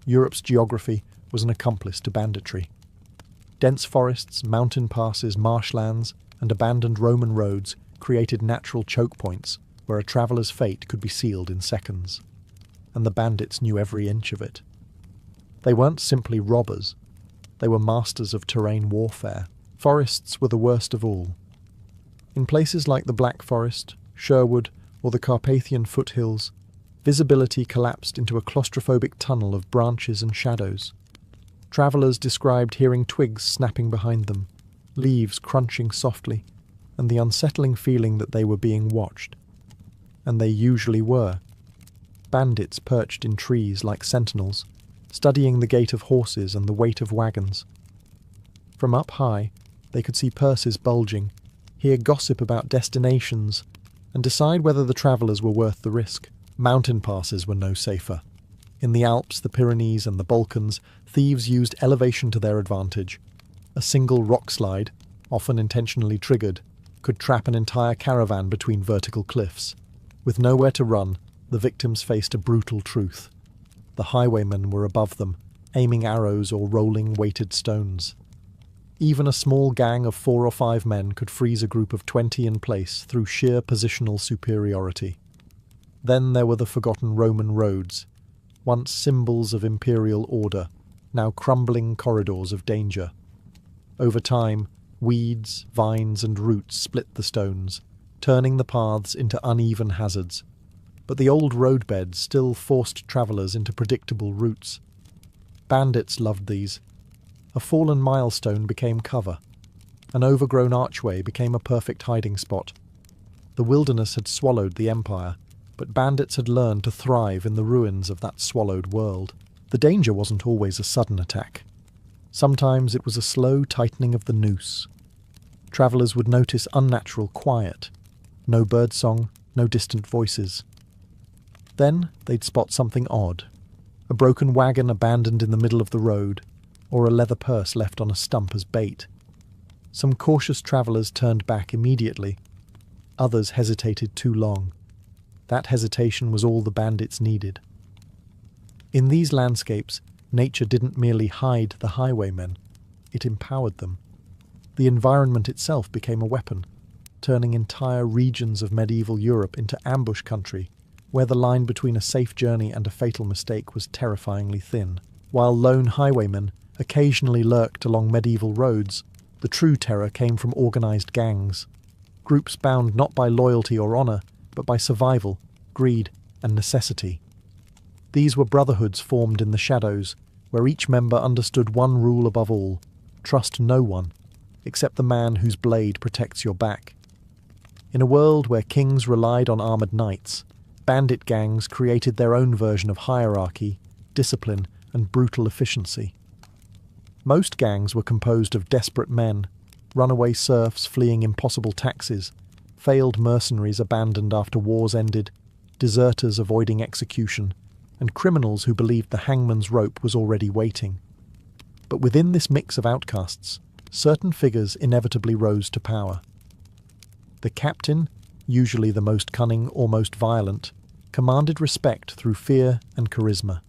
Europe's geography was an accomplice to banditry. Dense forests, mountain passes, marshlands, and abandoned Roman roads created natural choke points where a traveller's fate could be sealed in seconds. And the bandits knew every inch of it. They weren't simply robbers. They were masters of terrain warfare. Forests were the worst of all. In places like the Black Forest, Sherwood, or the Carpathian foothills, visibility collapsed into a claustrophobic tunnel of branches and shadows. Travellers described hearing twigs snapping behind them, leaves crunching softly, and the unsettling feeling that they were being watched. and they usually were. Bandits perched in trees like sentinels, studying the gait of horses and the weight of wagons. From up high, they could see purses bulging, hear gossip about destinations, and decide whether the travellers were worth the risk. Mountain passes were no safer. In the Alps, the Pyrenees and the Balkans, thieves used elevation to their advantage. A single rock slide, often intentionally triggered, could trap an entire caravan between vertical cliffs. With nowhere to run, the victims faced a brutal truth. The highwaymen were above them, aiming arrows or rolling weighted stones. Even a small gang of 4 or 5 men could freeze a group of 20 in place through sheer positional superiority. Then there were the forgotten Roman roads, once symbols of imperial order, now crumbling corridors of danger. Over time, weeds, vines and roots split the stones, turning the paths into uneven hazards. But the old roadbeds still forced travellers into predictable routes. Bandits loved these. A fallen milestone became cover. An overgrown archway became a perfect hiding spot. The wilderness had swallowed the empire, but bandits had learned to thrive in the ruins of that swallowed world. The danger wasn't always a sudden attack. Sometimes it was a slow tightening of the noose. Travellers would notice unnatural quiet. No birdsong, no distant voices. Then they'd spot something odd. A broken wagon abandoned in the middle of the road, or a leather purse left on a stump as bait. Some cautious travellers turned back immediately. Others hesitated too long. That hesitation was all the bandits needed. In these landscapes, nature didn't merely hide the highwaymen, it empowered them. The environment itself became a weapon, turning entire regions of medieval Europe into ambush country, where the line between a safe journey and a fatal mistake was terrifyingly thin. While lone highwaymen occasionally lurked along medieval roads, the true terror came from organised gangs, groups bound not by loyalty or honour, but by survival, greed, and necessity. These were brotherhoods formed in the shadows, where each member understood one rule above all: trust no one, except the man whose blade protects your back. In a world where kings relied on armoured knights, bandit gangs created their own version of hierarchy, discipline, and brutal efficiency. Most gangs were composed of desperate men, runaway serfs fleeing impossible taxes, failed mercenaries abandoned after wars ended, deserters avoiding execution, and criminals who believed the hangman's rope was already waiting. But within this mix of outcasts, certain figures inevitably rose to power. The captain, usually the most cunning or most violent, commanded respect through fear and charisma.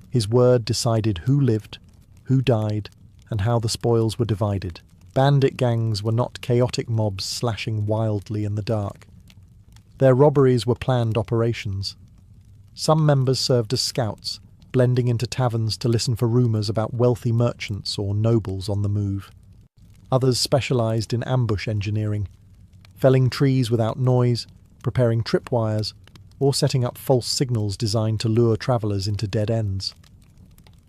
His word decided who lived, who died, and how the spoils were divided. Bandit gangs were not chaotic mobs slashing wildly in the dark. Their robberies were planned operations. Some members served as scouts, blending into taverns to listen for rumours about wealthy merchants or nobles on the move. Others specialised in ambush engineering, felling trees without noise, preparing tripwires, or setting up false signals designed to lure travellers into dead ends.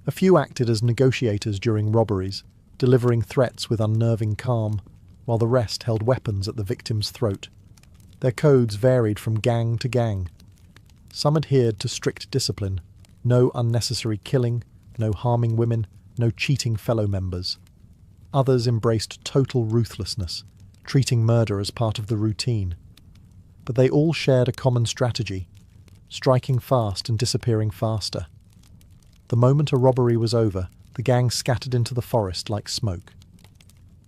A few acted as negotiators during robberies, delivering threats with unnerving calm, while the rest held weapons at the victim's throat. Their codes varied from gang to gang. Some adhered to strict discipline: no unnecessary killing, no harming women, no cheating fellow members. Others embraced total ruthlessness, treating murder as part of the routine. But they all shared a common strategy: striking fast and disappearing faster. The moment a robbery was over, the gang scattered into the forest like smoke.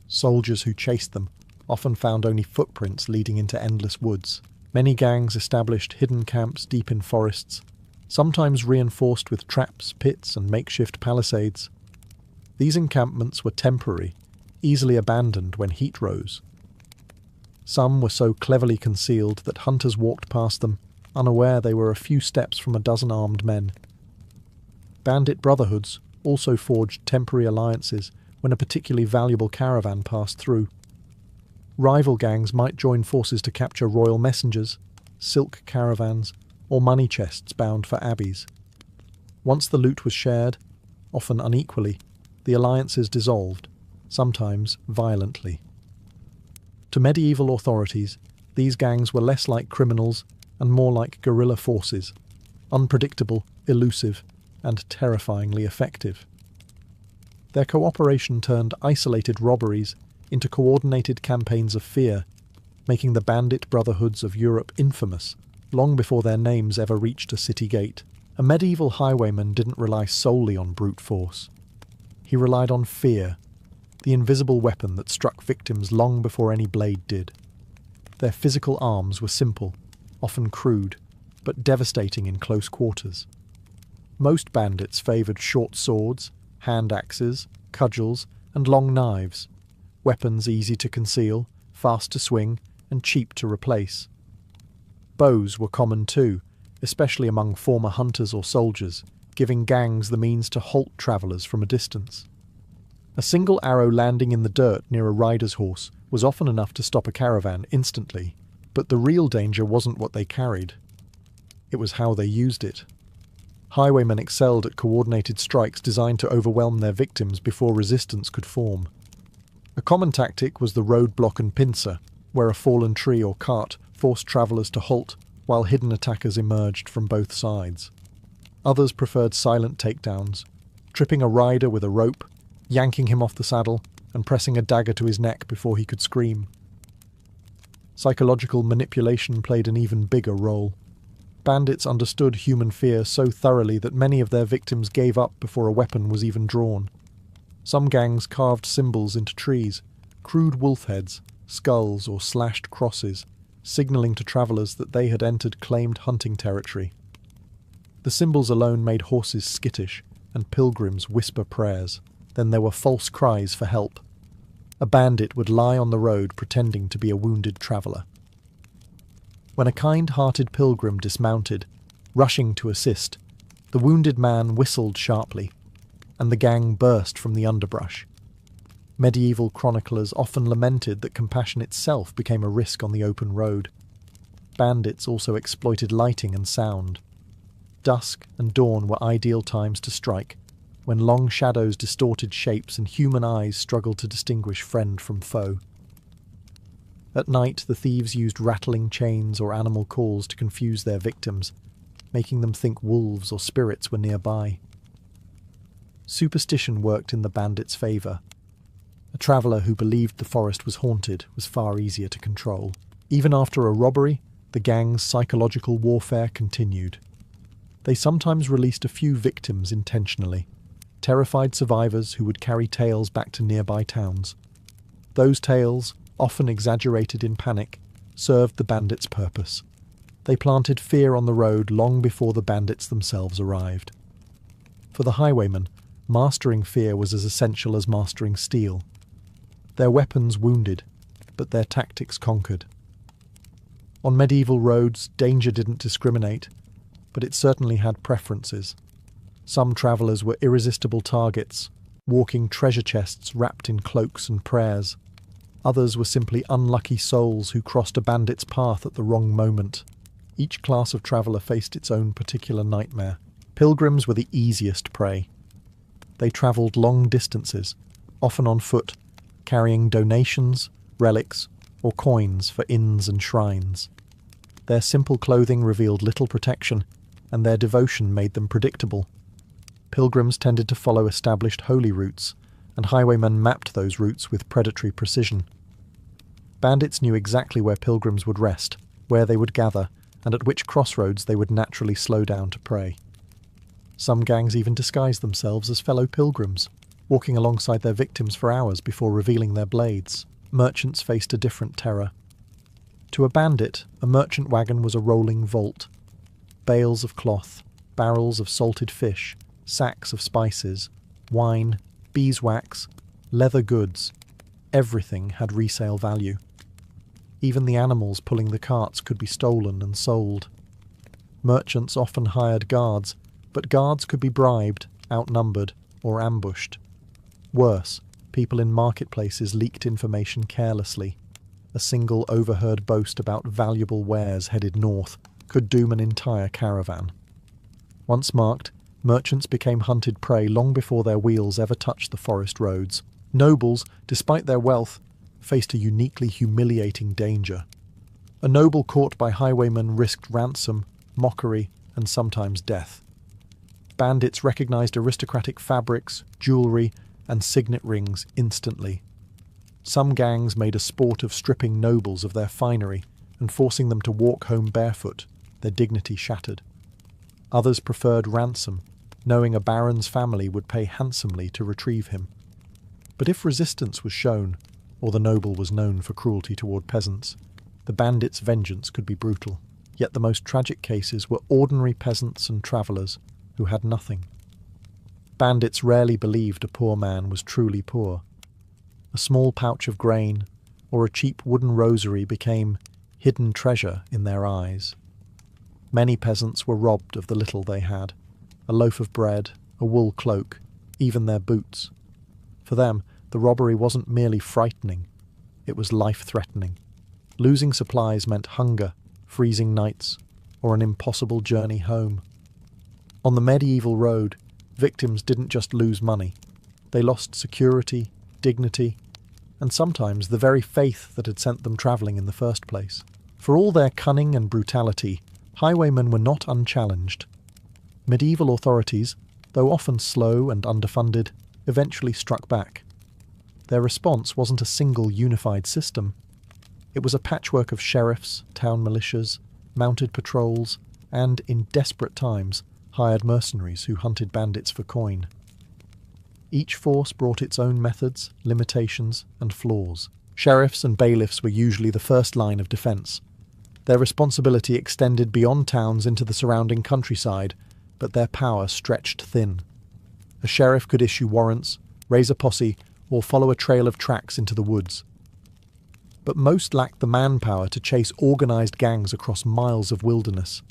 Soldiers who chased them often found only footprints leading into endless woods. Many gangs established hidden camps deep in forests, sometimes reinforced with traps, pits, and makeshift palisades. These encampments were temporary, easily abandoned when heat rose. Some were so cleverly concealed that hunters walked past them, unaware they were a few steps from a dozen armed men. Bandit brotherhoods also forged temporary alliances when a particularly valuable caravan passed through. Rival gangs might join forces to capture royal messengers, silk caravans, or money chests bound for abbeys. Once the loot was shared, often unequally, the alliances dissolved, sometimes violently. To medieval authorities, these gangs were less like criminals and more like guerrilla forces, unpredictable, elusive, and terrifyingly effective. Their cooperation turned isolated robberies into coordinated campaigns of fear, making the bandit brotherhoods of Europe infamous long before their names ever reached a city gate. A medieval highwayman didn't rely solely on brute force. He relied on fear, the invisible weapon that struck victims long before any blade did. Their physical arms were simple, often crude, but devastating in close quarters. Most bandits favoured short swords, hand axes, cudgels, and long knives, weapons easy to conceal, fast to swing, and cheap to replace. Bows were common too, especially among former hunters or soldiers, giving gangs the means to halt travellers from a distance. A single arrow landing in the dirt near a rider's horse was often enough to stop a caravan instantly, but the real danger wasn't what they carried. It was how they used it. Highwaymen excelled at coordinated strikes designed to overwhelm their victims before resistance could form. A common tactic was the roadblock and pincer, where a fallen tree or cart forced travellers to halt while hidden attackers emerged from both sides. Others preferred silent takedowns, tripping a rider with a rope, yanking him off the saddle, and pressing a dagger to his neck before he could scream. Psychological manipulation played an even bigger role. Bandits understood human fear so thoroughly that many of their victims gave up before a weapon was even drawn. Some gangs carved symbols into trees, crude wolf heads, skulls or slashed crosses, signalling to travellers that they had entered claimed hunting territory. The symbols alone made horses skittish, and pilgrims whisper prayers. Then there were false cries for help. A bandit would lie on the road pretending to be a wounded traveller. When a kind-hearted pilgrim dismounted, rushing to assist, the wounded man whistled sharply, and the gang burst from the underbrush. Medieval chroniclers often lamented that compassion itself became a risk on the open road. Bandits also exploited lighting and sound. Dusk and dawn were ideal times to strike, when long shadows distorted shapes and human eyes struggled to distinguish friend from foe. At night, the thieves used rattling chains or animal calls to confuse their victims, making them think wolves or spirits were nearby. Superstition worked in the bandits' favour. A traveller who believed the forest was haunted was far easier to control. Even after a robbery, the gang's psychological warfare continued. They sometimes released a few victims intentionally, terrified survivors who would carry tales back to nearby towns. Those tales, often exaggerated in panic, served the bandits' purpose. They planted fear on the road long before the bandits themselves arrived. For the highwaymen, mastering fear was as essential as mastering steel. Their weapons wounded, but their tactics conquered. On medieval roads, danger didn't discriminate, but it certainly had preferences. Some travellers were irresistible targets, walking treasure chests wrapped in cloaks and prayers. Others were simply unlucky souls who crossed a bandit's path at the wrong moment. Each class of traveller faced its own particular nightmare. Pilgrims were the easiest prey. They travelled long distances, often on foot, carrying donations, relics, or coins for inns and shrines. Their simple clothing revealed little protection, and their devotion made them predictable. Pilgrims tended to follow established holy routes, and highwaymen mapped those routes with predatory precision. Bandits knew exactly where pilgrims would rest, where they would gather, and at which crossroads they would naturally slow down to pray. Some gangs even disguised themselves as fellow pilgrims, walking alongside their victims for hours before revealing their blades. Merchants faced a different terror. To a bandit, a merchant wagon was a rolling vault. Bales of cloth, barrels of salted fish, sacks of spices, wine, beeswax, leather goods, everything had resale value. Even the animals pulling the carts could be stolen and sold. Merchants often hired guards, but guards could be bribed, outnumbered, or ambushed. Worse, people in marketplaces leaked information carelessly. A single overheard boast about valuable wares headed north could doom an entire caravan. Once marked, merchants became hunted prey long before their wheels ever touched the forest roads. Nobles, despite their wealth, faced a uniquely humiliating danger. A noble caught by highwaymen risked ransom, mockery, and sometimes death. Bandits recognized aristocratic fabrics, jewelry, and signet rings instantly. Some gangs made a sport of stripping nobles of their finery and forcing them to walk home barefoot, their dignity shattered. Others preferred ransom, knowing a baron's family would pay handsomely to retrieve him. But if resistance was shown, or the noble was known for cruelty toward peasants, the bandits' vengeance could be brutal. Yet the most tragic cases were ordinary peasants and travellers who had nothing. Bandits rarely believed a poor man was truly poor. A small pouch of grain or a cheap wooden rosary became hidden treasure in their eyes. Many peasants were robbed of the little they had, a loaf of bread, a wool cloak, even their boots. For them, the robbery wasn't merely frightening, it was life-threatening. Losing supplies meant hunger, freezing nights, or an impossible journey home. On the medieval road, victims didn't just lose money. They lost security, dignity, and sometimes the very faith that had sent them travelling in the first place. For all their cunning and brutality, highwaymen were not unchallenged. Medieval authorities, though often slow and underfunded, eventually struck back. Their response wasn't a single unified system. It was a patchwork of sheriffs, town militias, mounted patrols, and, in desperate times, hired mercenaries who hunted bandits for coin. Each force brought its own methods, limitations, and flaws. Sheriffs and bailiffs were usually the first line of defence. Their responsibility extended beyond towns into the surrounding countryside, but their power stretched thin. A sheriff could issue warrants, raise a posse, or follow a trail of tracks into the woods. But most lacked the manpower to chase organised gangs across miles of wilderness.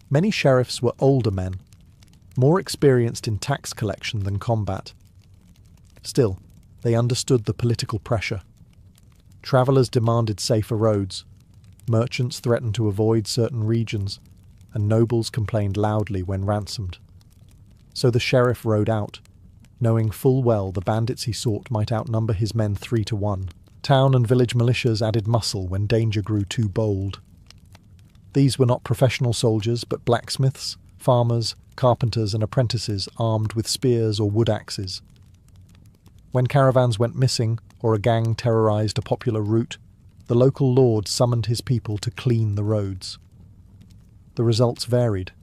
Many sheriffs were older men, more experienced in tax collection than combat. Still, they understood the political pressure. Travellers demanded safer roads, merchants threatened to avoid certain regions, and nobles complained loudly when ransomed. So the sheriff rode out, knowing full well the bandits he sought might outnumber his men 3-1. Town and village militias added muscle when danger grew too bold. These were not professional soldiers, but blacksmiths, farmers, carpenters and apprentices armed with spears or wood axes. When caravans went missing, or a gang terrorised a popular route, the local lord summoned his people to clean the roads. The results varied.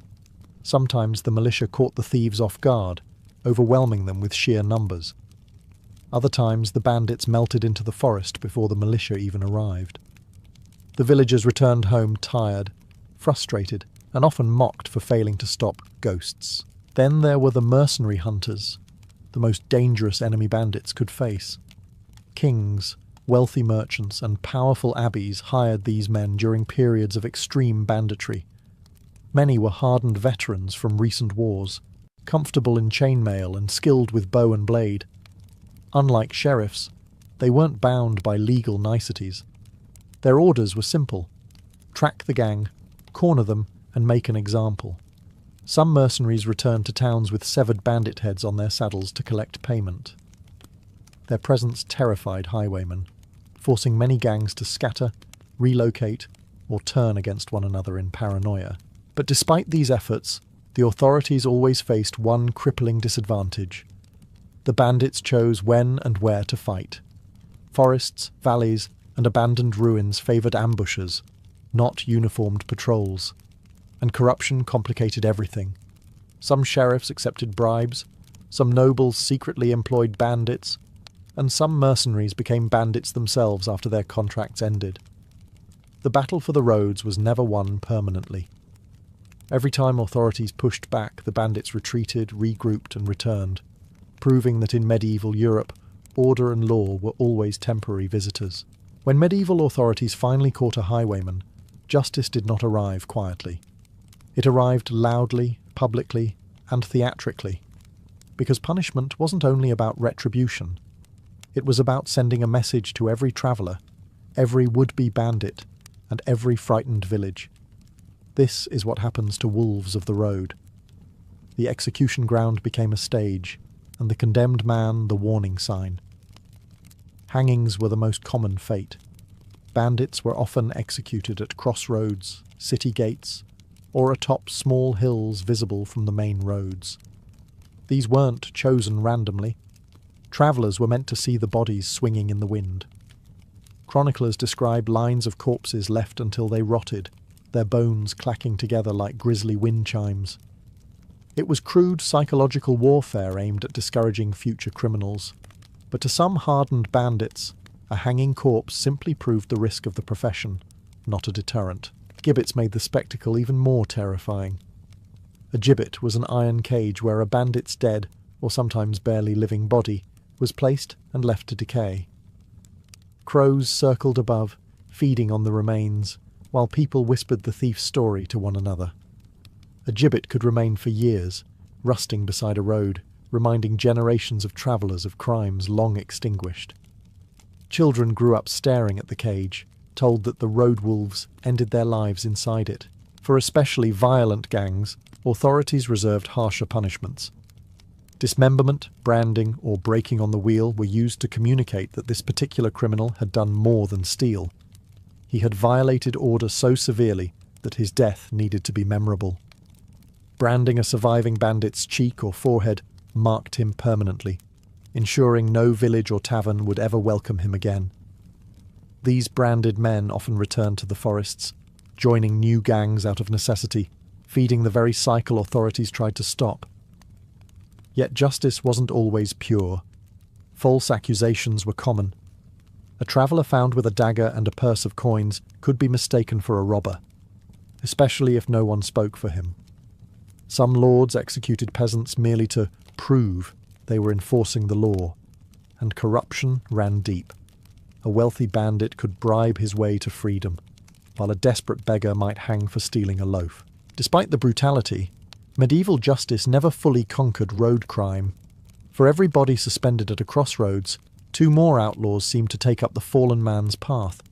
Sometimes the militia caught the thieves off guard, overwhelming them with sheer numbers. Other times the bandits melted into the forest before the militia even arrived. The villagers returned home tired, frustrated, and often mocked for failing to stop ghosts. Then there were the mercenary hunters, the most dangerous enemy bandits could face. Kings, wealthy merchants, and powerful abbeys hired these men during periods of extreme banditry. Many were hardened veterans from recent wars, comfortable in chainmail and skilled with bow and blade. Unlike sheriffs, they weren't bound by legal niceties. Their orders were simple: track the gang, corner them, and make an example. Some mercenaries returned to towns with severed bandit heads on their saddles to collect payment. Their presence terrified highwaymen, forcing many gangs to scatter, relocate, or turn against one another in paranoia. But despite these efforts, the authorities always faced one crippling disadvantage. The bandits chose when and where to fight. Forests, valleys, and abandoned ruins favoured ambushers, not uniformed patrols. And corruption complicated everything. Some sheriffs accepted bribes, some nobles secretly employed bandits, and some mercenaries became bandits themselves after their contracts ended. The battle for the roads was never won permanently. Every time authorities pushed back, the bandits retreated, regrouped, and returned, proving that in medieval Europe, order and law were always temporary visitors. When medieval authorities finally caught a highwayman, justice did not arrive quietly. It arrived loudly, publicly, and theatrically, because punishment wasn't only about retribution. It was about sending a message to every traveller, every would-be bandit, and every frightened village. This is what happens to wolves of the road. The execution ground became a stage, and the condemned man the warning sign. Hangings were the most common fate. bandits were often executed at crossroads, city gates, or atop small hills visible from the main roads. These weren't chosen randomly. Travellers were meant to see the bodies swinging in the wind. Chroniclers describe lines of corpses left until they rotted, their bones clacking together like grisly wind chimes. It was crude psychological warfare aimed at discouraging future criminals, but to some hardened bandits, a hanging corpse simply proved the risk of the profession, not a deterrent. Gibbets made the spectacle even more terrifying. A gibbet was an iron cage where a bandit's dead, or sometimes barely living body, was placed and left to decay. Crows circled above, feeding on the remains, while people whispered the thief's story to one another. A gibbet could remain for years, rusting beside a road, reminding generations of travellers of crimes long extinguished. Children grew up staring at the cage, told that the road wolves ended their lives inside it. For especially violent gangs, authorities reserved harsher punishments. Dismemberment, branding, or breaking on the wheel were used to communicate that this particular criminal had done more than steal. He had violated order so severely that his death needed to be memorable. Branding a surviving bandit's cheek or forehead marked him permanently, ensuring no village or tavern would ever welcome him again. These branded men often returned to the forests, joining new gangs out of necessity, feeding the very cycle authorities tried to stop. Yet justice wasn't always pure. False accusations were common. A traveller found with a dagger and a purse of coins could be mistaken for a robber, especially if no one spoke for him. Some lords executed peasants merely to prove they were enforcing the law, and corruption ran deep. A wealthy bandit could bribe his way to freedom, while a desperate beggar might hang for stealing a loaf. Despite the brutality, medieval justice never fully conquered road crime. For every body suspended at a crossroads, 2 more outlaws seemed to take up the fallen man's path.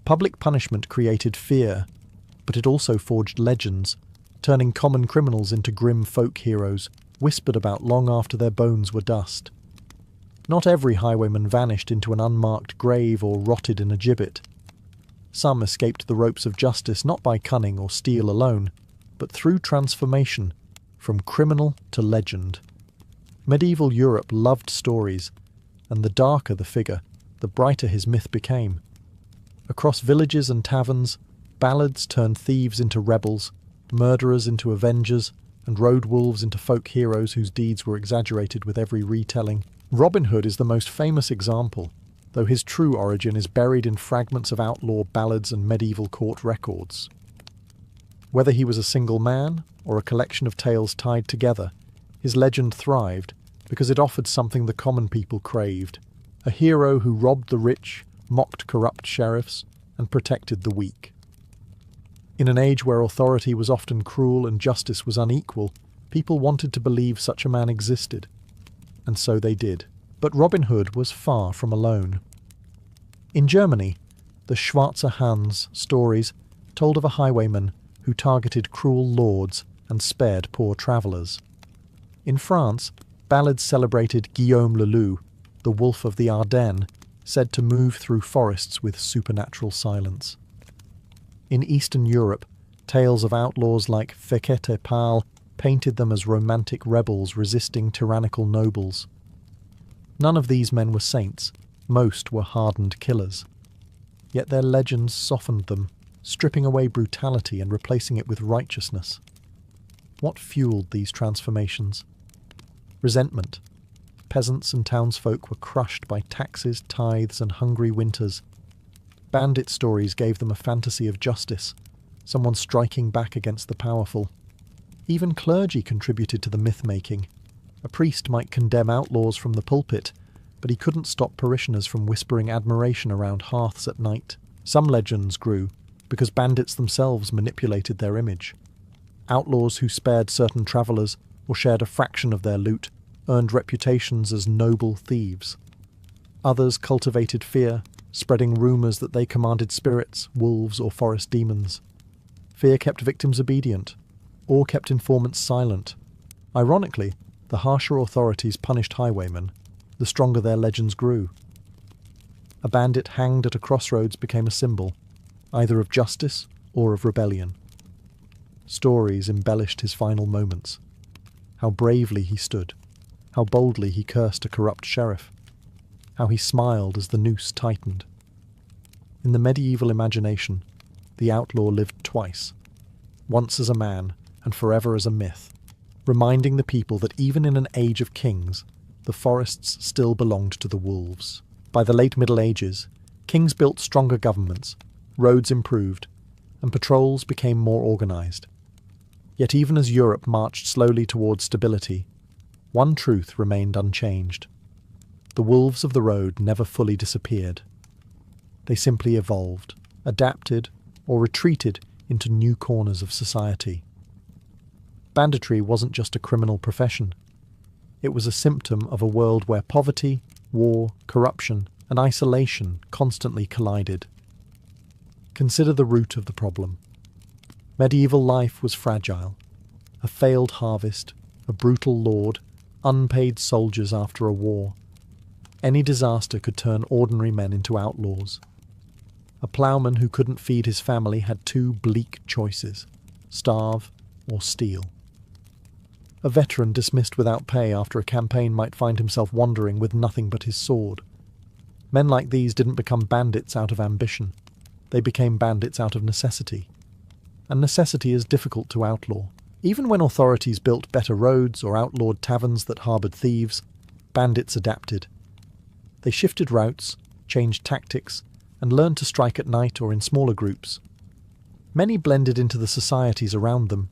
Public punishment created fear, but it also forged legends, turning common criminals into grim folk heroes, whispered about long after their bones were dust. Not every highwayman vanished into an unmarked grave or rotted in a gibbet. Some escaped the ropes of justice not by cunning or steel alone, but through transformation, from criminal to legend. Medieval Europe loved stories, and the darker the figure, the brighter his myth became. Across villages and taverns, ballads turned thieves into rebels, murderers into avengers, and road wolves into folk heroes whose deeds were exaggerated with every retelling. Robin Hood is the most famous example, though his true origin is buried in fragments of outlaw ballads and medieval court records. Whether he was a single man or a collection of tales tied together, his legend thrived because it offered something the common people craved: a hero who robbed the rich, mocked corrupt sheriffs, and protected the weak. In an age where authority was often cruel and justice was unequal, people wanted to believe such a man existed. And so they did. But Robin Hood was far from alone. In Germany, the Schwarzer Hans stories told of a highwayman who targeted cruel lords and spared poor travellers. In France, ballads celebrated Guillaume le Loup, the wolf of the Ardennes, said to move through forests with supernatural silence. In Eastern Europe, tales of outlaws like Fekete Pal painted them as romantic rebels resisting tyrannical nobles. None of these men were saints, most were hardened killers. Yet their legends softened them, stripping away brutality and replacing it with righteousness. What fueled these transformations? Resentment. Peasants and townsfolk were crushed by taxes, tithes, and hungry winters. Bandit stories gave them a fantasy of justice, someone striking back against the powerful. Even clergy contributed to the myth-making. A priest might condemn outlaws from the pulpit, but he couldn't stop parishioners from whispering admiration around hearths at night. Some legends grew because bandits themselves manipulated their image. Outlaws who spared certain travellers or shared a fraction of their loot earned reputations as noble thieves. Others cultivated fear, spreading rumours that they commanded spirits, wolves, or forest demons. Fear kept victims obedient, or kept informants silent. Ironically, the harsher authorities punished highwaymen, the stronger their legends grew. A bandit hanged at a crossroads became a symbol, either of justice or of rebellion. Stories embellished his final moments. How bravely he stood, how boldly he cursed a corrupt sheriff, how he smiled as the noose tightened. In the medieval imagination, the outlaw lived twice, once as a man and forever as a myth, reminding the people that even in an age of kings, the forests still belonged to the wolves. By the late Middle Ages, kings built stronger governments, roads improved, and patrols became more organised. Yet even as Europe marched slowly towards stability, one truth remained unchanged. The wolves of the road never fully disappeared. They simply evolved, adapted, or retreated into new corners of society. Banditry wasn't just a criminal profession. It was a symptom of a world where poverty, war, corruption, and isolation constantly collided. Consider the root of the problem. Medieval life was fragile. A failed harvest, a brutal lord, unpaid soldiers after a war. Any disaster could turn ordinary men into outlaws. A ploughman who couldn't feed his family had two bleak choices: starve or steal. A veteran dismissed without pay after a campaign might find himself wandering with nothing but his sword. Men like these didn't become bandits out of ambition. They became bandits out of necessity. And necessity is difficult to outlaw. Even when authorities built better roads or outlawed taverns that harboured thieves, bandits adapted. They shifted routes, changed tactics, and learned to strike at night or in smaller groups. Many blended into the societies around them,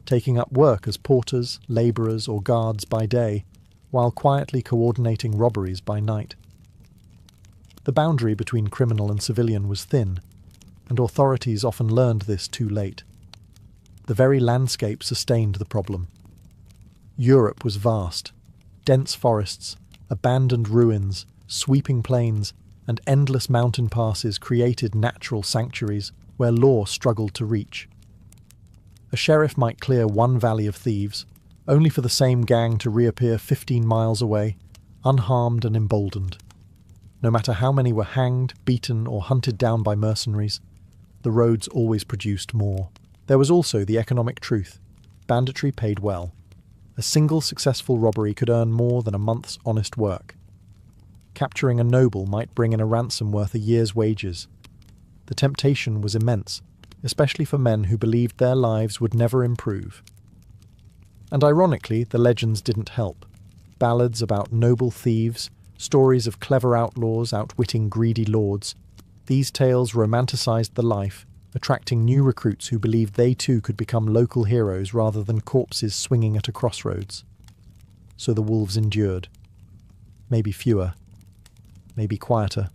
taking up work as porters, labourers, or guards by day, while quietly coordinating robberies by night. The boundary between criminal and civilian was thin, and authorities often learned this too late. The very landscape sustained the problem. Europe was vast. Dense forests, abandoned ruins, sweeping plains, and endless mountain passes created natural sanctuaries where law struggled to reach. A sheriff might clear one valley of thieves, only for the same gang to reappear 15 miles away, unharmed and emboldened. No matter how many were hanged, beaten, or hunted down by mercenaries, the roads always produced more. There was also the economic truth. Banditry paid well. A single successful robbery could earn more than a month's honest work. Capturing a noble might bring in a ransom worth a year's wages. The temptation was immense, especially for men who believed their lives would never improve. And ironically, the legends didn't help. Ballads about noble thieves, stories of clever outlaws outwitting greedy lords, these tales romanticized the life, attracting new recruits who believed they too could become local heroes rather than corpses swinging at a crossroads. So the wolves endured. Maybe fewer, maybe quieter,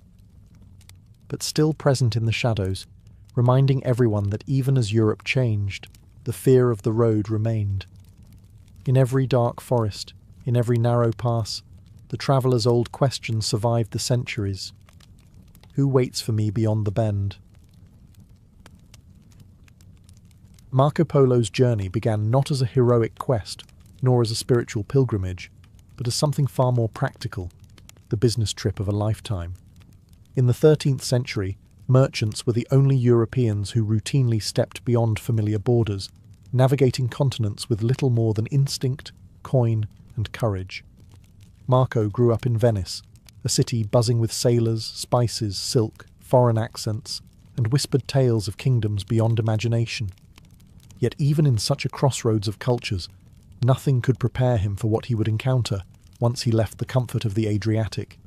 but still present in the shadows, reminding everyone that even as Europe changed, the fear of the road remained. In every dark forest, in every narrow pass, the traveller's old question survived the centuries. Who waits for me beyond the bend? Marco Polo's journey began not as a heroic quest, nor as a spiritual pilgrimage, but as something far more practical, the business trip of a lifetime. In the 13th century, merchants were the only Europeans who routinely stepped beyond familiar borders, navigating continents with little more than instinct, coin, and courage. Marco grew up in Venice, a city buzzing with sailors, spices, silk, foreign accents, and whispered tales of kingdoms beyond imagination. Yet even in such a crossroads of cultures, nothing could prepare him for what he would encounter once he left the comfort of the Adriatic.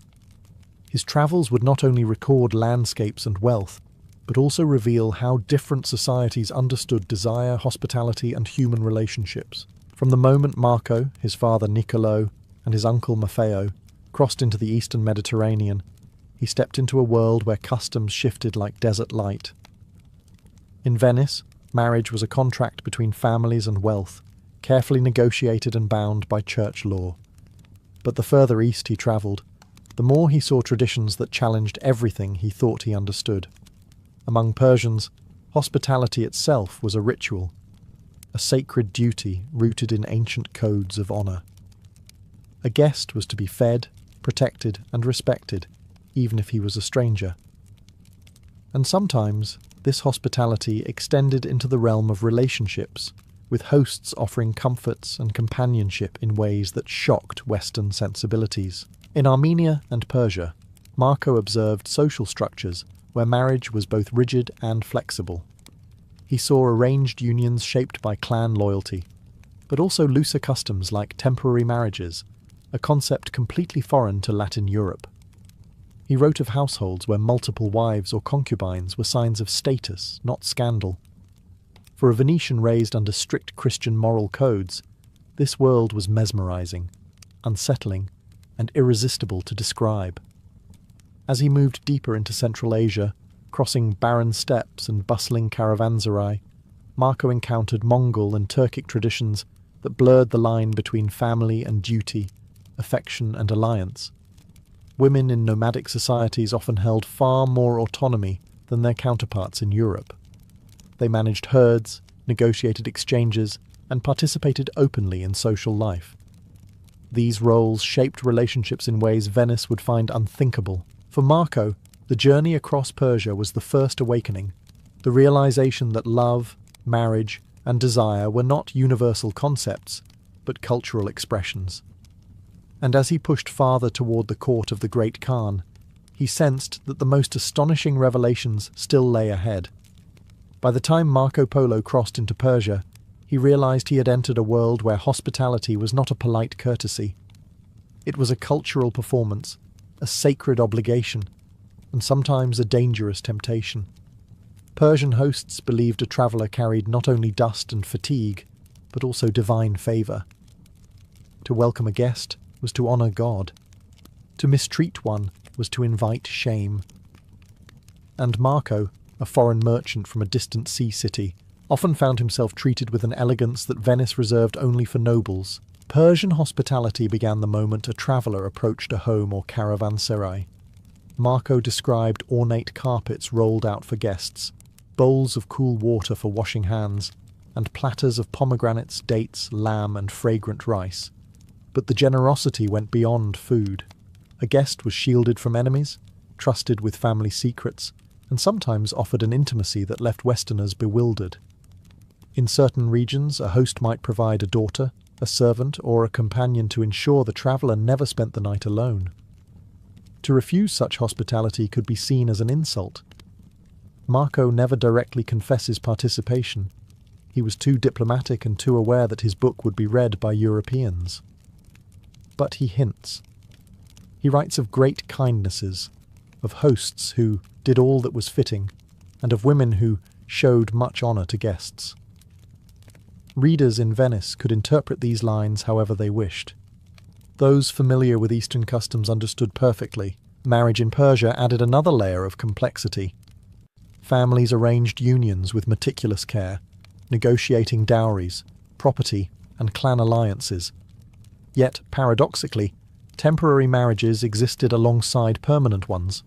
His travels would not only record landscapes and wealth, but also reveal how different societies understood desire, hospitality, and human relationships. From the moment Marco, his father Niccolo, and his uncle Maffeo crossed into the eastern Mediterranean, he stepped into a world where customs shifted like desert light. In Venice, marriage was a contract between families and wealth, carefully negotiated and bound by church law. But the further east he travelled, the more he saw traditions that challenged everything he thought he understood. Among Persians, hospitality itself was a ritual, a sacred duty rooted in ancient codes of honour. A guest was to be fed, protected, and respected, even if he was a stranger. And sometimes this hospitality extended into the realm of relationships, with hosts offering comforts and companionship in ways that shocked Western sensibilities. In Armenia and Persia, Marco observed social structures where marriage was both rigid and flexible. He saw arranged unions shaped by clan loyalty, but also looser customs like temporary marriages, a concept completely foreign to Latin Europe. He wrote of households where multiple wives or concubines were signs of status, not scandal. For a Venetian raised under strict Christian moral codes, this world was mesmerizing, unsettling, and irresistible to describe. As he moved deeper into Central Asia, crossing barren steppes and bustling caravanserai, Marco encountered Mongol and Turkic traditions that blurred the line between family and duty, affection and alliance. Women in nomadic societies often held far more autonomy than their counterparts in Europe. They managed herds, negotiated exchanges, and participated openly in social life. These roles shaped relationships in ways Venice would find unthinkable. For Marco, the journey across Persia was the first awakening, the realization that love, marriage, and desire were not universal concepts, but cultural expressions. And as he pushed farther toward the court of the Great Khan, he sensed that the most astonishing revelations still lay ahead. By the time Marco Polo crossed into Persia, he realized he had entered a world where hospitality was not a polite courtesy. It was a cultural performance, a sacred obligation, and sometimes a dangerous temptation. Persian hosts believed a traveller carried not only dust and fatigue, but also divine favour. To welcome a guest was to honour God. To mistreat one was to invite shame. And Marco, a foreign merchant from a distant sea city, often found himself treated with an elegance that Venice reserved only for nobles. Persian hospitality began the moment a traveller approached a home or caravanserai. Marco described ornate carpets rolled out for guests, bowls of cool water for washing hands, and platters of pomegranates, dates, lamb, and fragrant rice. But the generosity went beyond food. A guest was shielded from enemies, trusted with family secrets, and sometimes offered an intimacy that left Westerners bewildered. In certain regions, a host might provide a daughter, a servant, or a companion to ensure the traveller never spent the night alone. To refuse such hospitality could be seen as an insult. Marco never directly confesses participation. He was too diplomatic and too aware that his book would be read by Europeans. But he hints. He writes of great kindnesses, of hosts who did all that was fitting, and of women who showed much honour to guests. Readers in Venice could interpret these lines however they wished. Those familiar with Eastern customs understood perfectly. Marriage in Persia added another layer of complexity. Families arranged unions with meticulous care, negotiating dowries, property, and clan alliances. Yet, paradoxically, temporary marriages existed alongside permanent ones.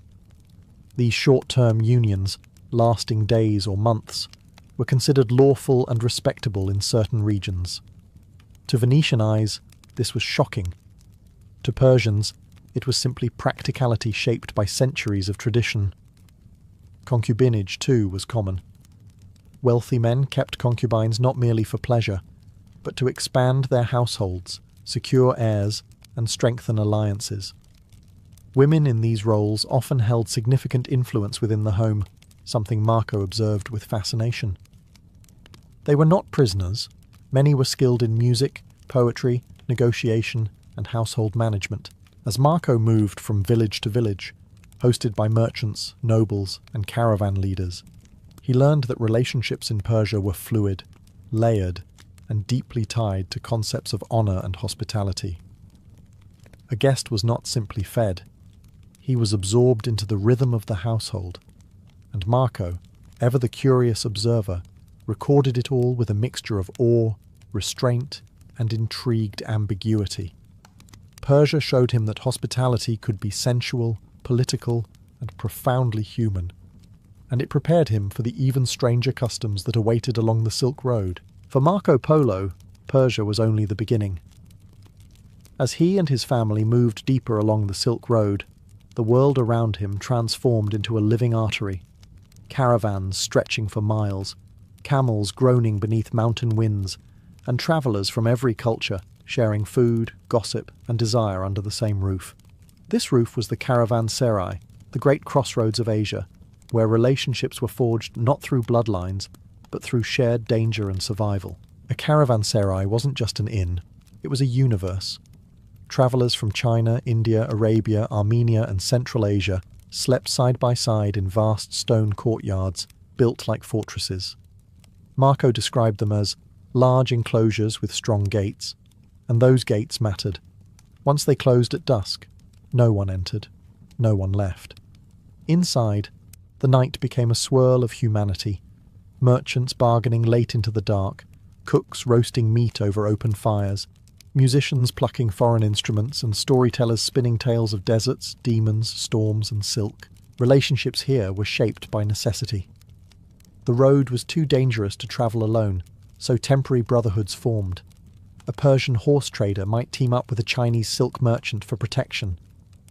These short-term unions, lasting days or months, were considered lawful and respectable in certain regions. To Venetian eyes, this was shocking. To Persians, it was simply practicality shaped by centuries of tradition. Concubinage, too, was common. Wealthy men kept concubines not merely for pleasure, but to expand their households, secure heirs, and strengthen alliances. Women in these roles often held significant influence within the home, something Marco observed with fascination. They were not prisoners. Many were skilled in music, poetry, negotiation, and household management. As Marco moved from village to village, hosted by merchants, nobles, and caravan leaders, he learned that relationships in Persia were fluid, layered, and deeply tied to concepts of honour and hospitality. A guest was not simply fed. He was absorbed into the rhythm of the household, and Marco, ever the curious observer, recorded it all with a mixture of awe, restraint, and intrigued ambiguity. Persia showed him that hospitality could be sensual, political, and profoundly human, and it prepared him for the even stranger customs that awaited along the Silk Road. For Marco Polo, Persia was only the beginning. As he and his family moved deeper along the Silk Road, the world around him transformed into a living artery. Caravans stretching for miles, camels groaning beneath mountain winds, and travellers from every culture sharing food, gossip, and desire under the same roof. This roof was the caravanserai, the great crossroads of Asia, where relationships were forged not through bloodlines, but through shared danger and survival. A caravanserai wasn't just an inn, it was a universe. Travellers from China, India, Arabia, Armenia, and Central Asia slept side by side in vast stone courtyards built like fortresses. Marco described them as large enclosures with strong gates, and those gates mattered. Once they closed at dusk, no one entered, no one left. Inside, the night became a swirl of humanity, merchants bargaining late into the dark, cooks roasting meat over open fires, musicians plucking foreign instruments, and storytellers spinning tales of deserts, demons, storms, and silk. Relationships here were shaped by necessity. The road was too dangerous to travel alone, so temporary brotherhoods formed. A Persian horse trader might team up with a Chinese silk merchant for protection.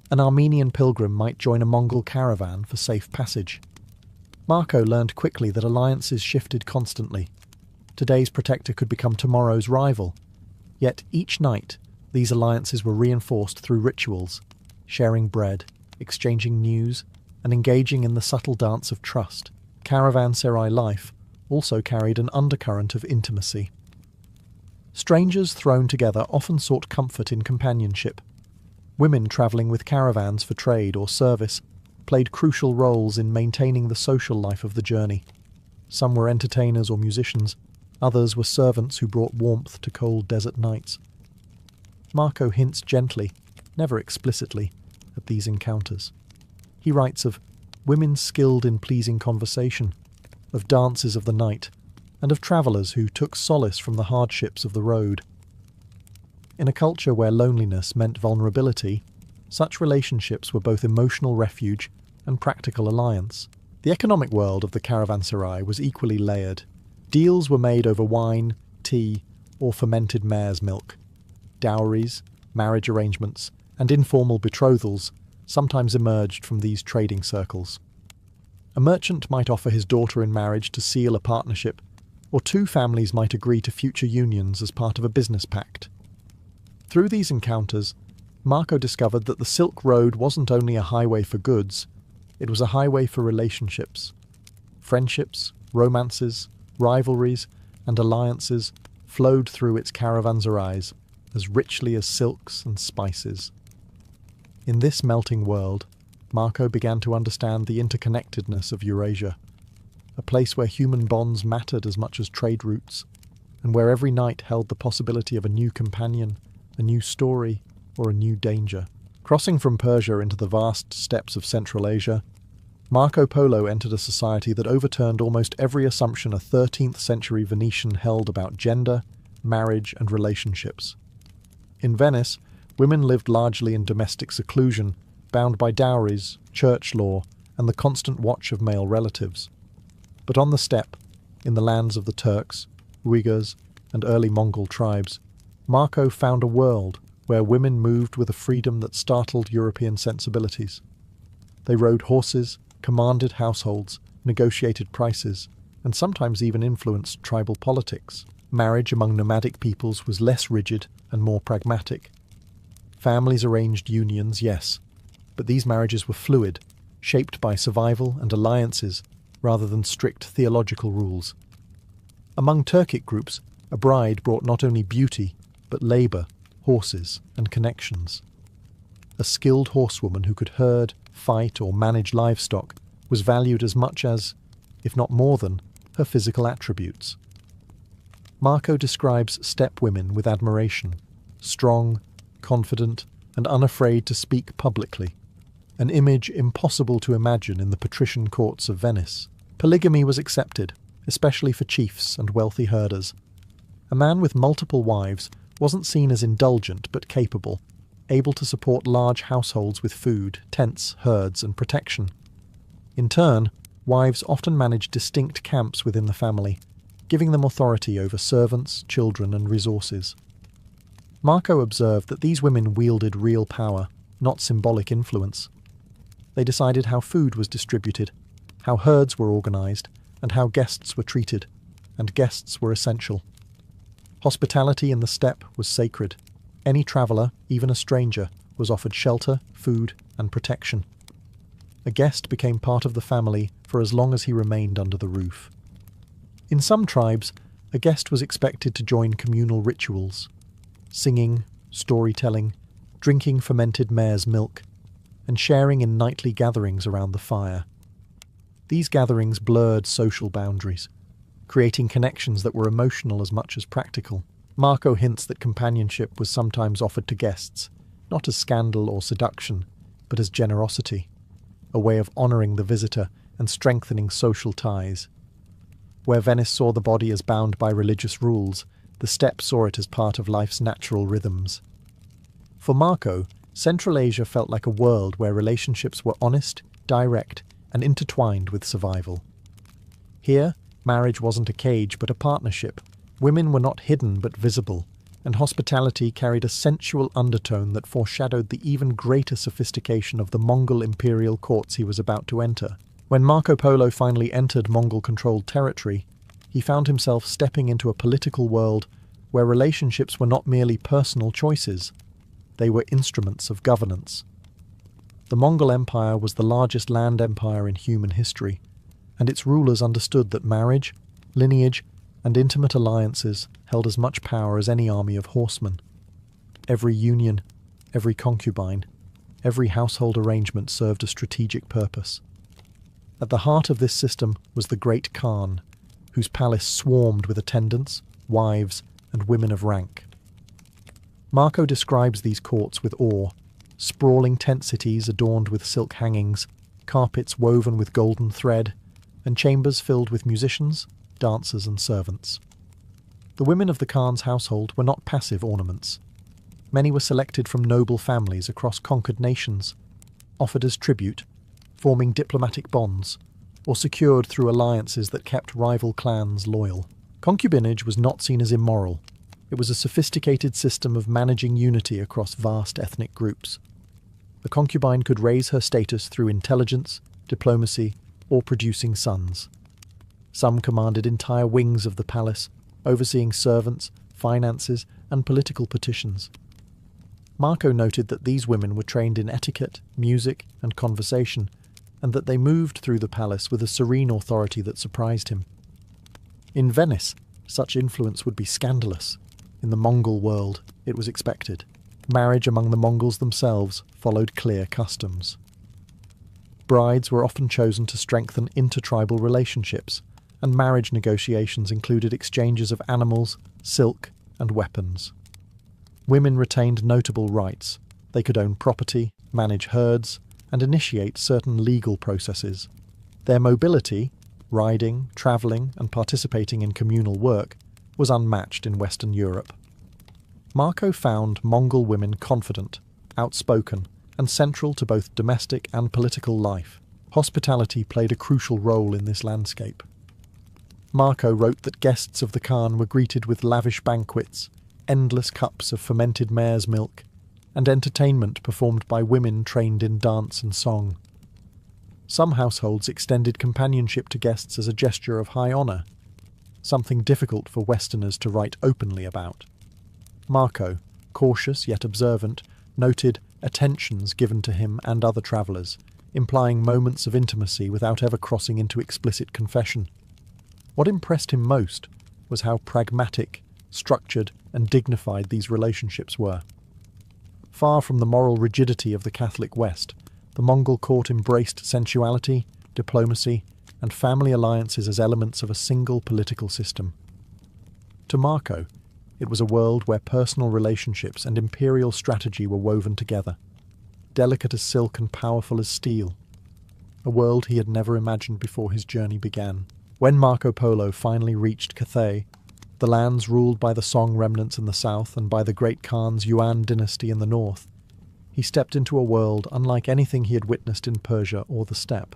An Armenian pilgrim might join a Mongol caravan for safe passage. Marco learned quickly that alliances shifted constantly. Today's protector could become tomorrow's rival. Yet each night, these alliances were reinforced through rituals, sharing bread, exchanging news, and engaging in the subtle dance of trust. Caravanserai life also carried an undercurrent of intimacy. Strangers thrown together often sought comfort in companionship. Women travelling with caravans for trade or service played crucial roles in maintaining the social life of the journey. Some were entertainers or musicians, others were servants who brought warmth to cold desert nights. Marco hints gently, never explicitly, at these encounters. He writes of women skilled in pleasing conversation, of dances of the night, and of travellers who took solace from the hardships of the road. In a culture where loneliness meant vulnerability, such relationships were both emotional refuge and practical alliance. The economic world of the caravanserai was equally layered. Deals were made over wine, tea, or fermented mare's milk. Dowries, marriage arrangements, and informal betrothals sometimes emerged from these trading circles. A merchant might offer his daughter in marriage to seal a partnership, or two families might agree to future unions as part of a business pact. Through these encounters, Marco discovered that the Silk Road wasn't only a highway for goods, it was a highway for relationships. Friendships, romances, rivalries, and alliances flowed through its caravanserais as richly as silks and spices. In this melting world, Marco began to understand the interconnectedness of Eurasia, a place where human bonds mattered as much as trade routes, and where every night held the possibility of a new companion, a new story, or a new danger. Crossing from Persia into the vast steppes of Central Asia, Marco Polo entered a society that overturned almost every assumption a 13th century Venetian held about gender, marriage, and relationships. In Venice, women lived largely in domestic seclusion, bound by dowries, church law, and the constant watch of male relatives. But on the steppe, in the lands of the Turks, Uyghurs, and early Mongol tribes, Marco found a world where women moved with a freedom that startled European sensibilities. They rode horses, commanded households, negotiated prices, and sometimes even influenced tribal politics. Marriage among nomadic peoples was less rigid and more pragmatic. Families arranged unions, yes, but these marriages were fluid, shaped by survival and alliances rather than strict theological rules. Among Turkic groups, a bride brought not only beauty, but labour, horses, and connections. A skilled horsewoman who could herd, fight, or manage livestock was valued as much as, if not more than, her physical attributes. Marco describes steppe women with admiration, strong, confident, and unafraid to speak publicly, an image impossible to imagine in the patrician courts of Venice. Polygamy was accepted, especially for chiefs and wealthy herders. A man with multiple wives wasn't seen as indulgent but capable, able to support large households with food, tents, herds, and protection. In turn, wives often managed distinct camps within the family, giving them authority over servants, children, and resources. Marco observed that these women wielded real power, not symbolic influence. They decided how food was distributed, how herds were organised, and how guests were treated, and guests were essential. Hospitality in the steppe was sacred. Any traveller, even a stranger, was offered shelter, food, and protection. A guest became part of the family for as long as he remained under the roof. In some tribes, a guest was expected to join communal rituals, singing, storytelling, drinking fermented mare's milk, and sharing in nightly gatherings around the fire. These gatherings blurred social boundaries, creating connections that were emotional as much as practical. Marco hints that companionship was sometimes offered to guests, not as scandal or seduction, but as generosity, a way of honouring the visitor and strengthening social ties. Where Venice saw the body as bound by religious rules, the steppe saw it as part of life's natural rhythms. For Marco, Central Asia felt like a world where relationships were honest, direct, and intertwined with survival. Here, marriage wasn't a cage but a partnership. Women were not hidden but visible, and hospitality carried a sensual undertone that foreshadowed the even greater sophistication of the Mongol imperial courts he was about to enter. When Marco Polo finally entered Mongol-controlled territory, he found himself stepping into a political world where relationships were not merely personal choices, they were instruments of governance. The Mongol Empire was the largest land empire in human history, and its rulers understood that marriage, lineage, and intimate alliances held as much power as any army of horsemen. Every union, every concubine, every household arrangement served a strategic purpose. At the heart of this system was the Great Khan, whose palace swarmed with attendants, wives, and women of rank. Marco describes these courts with awe, sprawling tent cities adorned with silk hangings, carpets woven with golden thread, and chambers filled with musicians, dancers, and servants. The women of the Khan's household were not passive ornaments. Many were selected from noble families across conquered nations, offered as tribute, forming diplomatic bonds, or secured through alliances that kept rival clans loyal. Concubinage was not seen as immoral. It was a sophisticated system of managing unity across vast ethnic groups. A concubine could raise her status through intelligence, diplomacy, or producing sons. Some commanded entire wings of the palace, overseeing servants, finances, and political petitions. Marco noted that these women were trained in etiquette, music, and conversation, and that they moved through the palace with a serene authority that surprised him. In Venice, such influence would be scandalous. In the Mongol world, it was expected. Marriage among the Mongols themselves followed clear customs. Brides were often chosen to strengthen intertribal relationships, and marriage negotiations included exchanges of animals, silk, and weapons. Women retained notable rights. They could own property, manage herds, and initiate certain legal processes. Their mobility, riding, travelling, and participating in communal work, was unmatched in Western Europe. Marco found Mongol women confident, outspoken, and central to both domestic and political life. Hospitality played a crucial role in this landscape. Marco wrote that guests of the Khan were greeted with lavish banquets, endless cups of fermented mare's milk, and entertainment performed by women trained in dance and song. Some households extended companionship to guests as a gesture of high honour, something difficult for Westerners to write openly about. Marco, cautious yet observant, noted attentions given to him and other travellers, implying moments of intimacy without ever crossing into explicit confession. What impressed him most was how pragmatic, structured, and dignified these relationships were. Far from the moral rigidity of the Catholic West, the Mongol court embraced sensuality, diplomacy, and family alliances as elements of a single political system. To Marco, it was a world where personal relationships and imperial strategy were woven together, delicate as silk and powerful as steel, a world he had never imagined before his journey began. When Marco Polo finally reached Cathay, the lands ruled by the Song remnants in the south and by the Great Khan's Yuan dynasty in the north, he stepped into a world unlike anything he had witnessed in Persia or the steppe.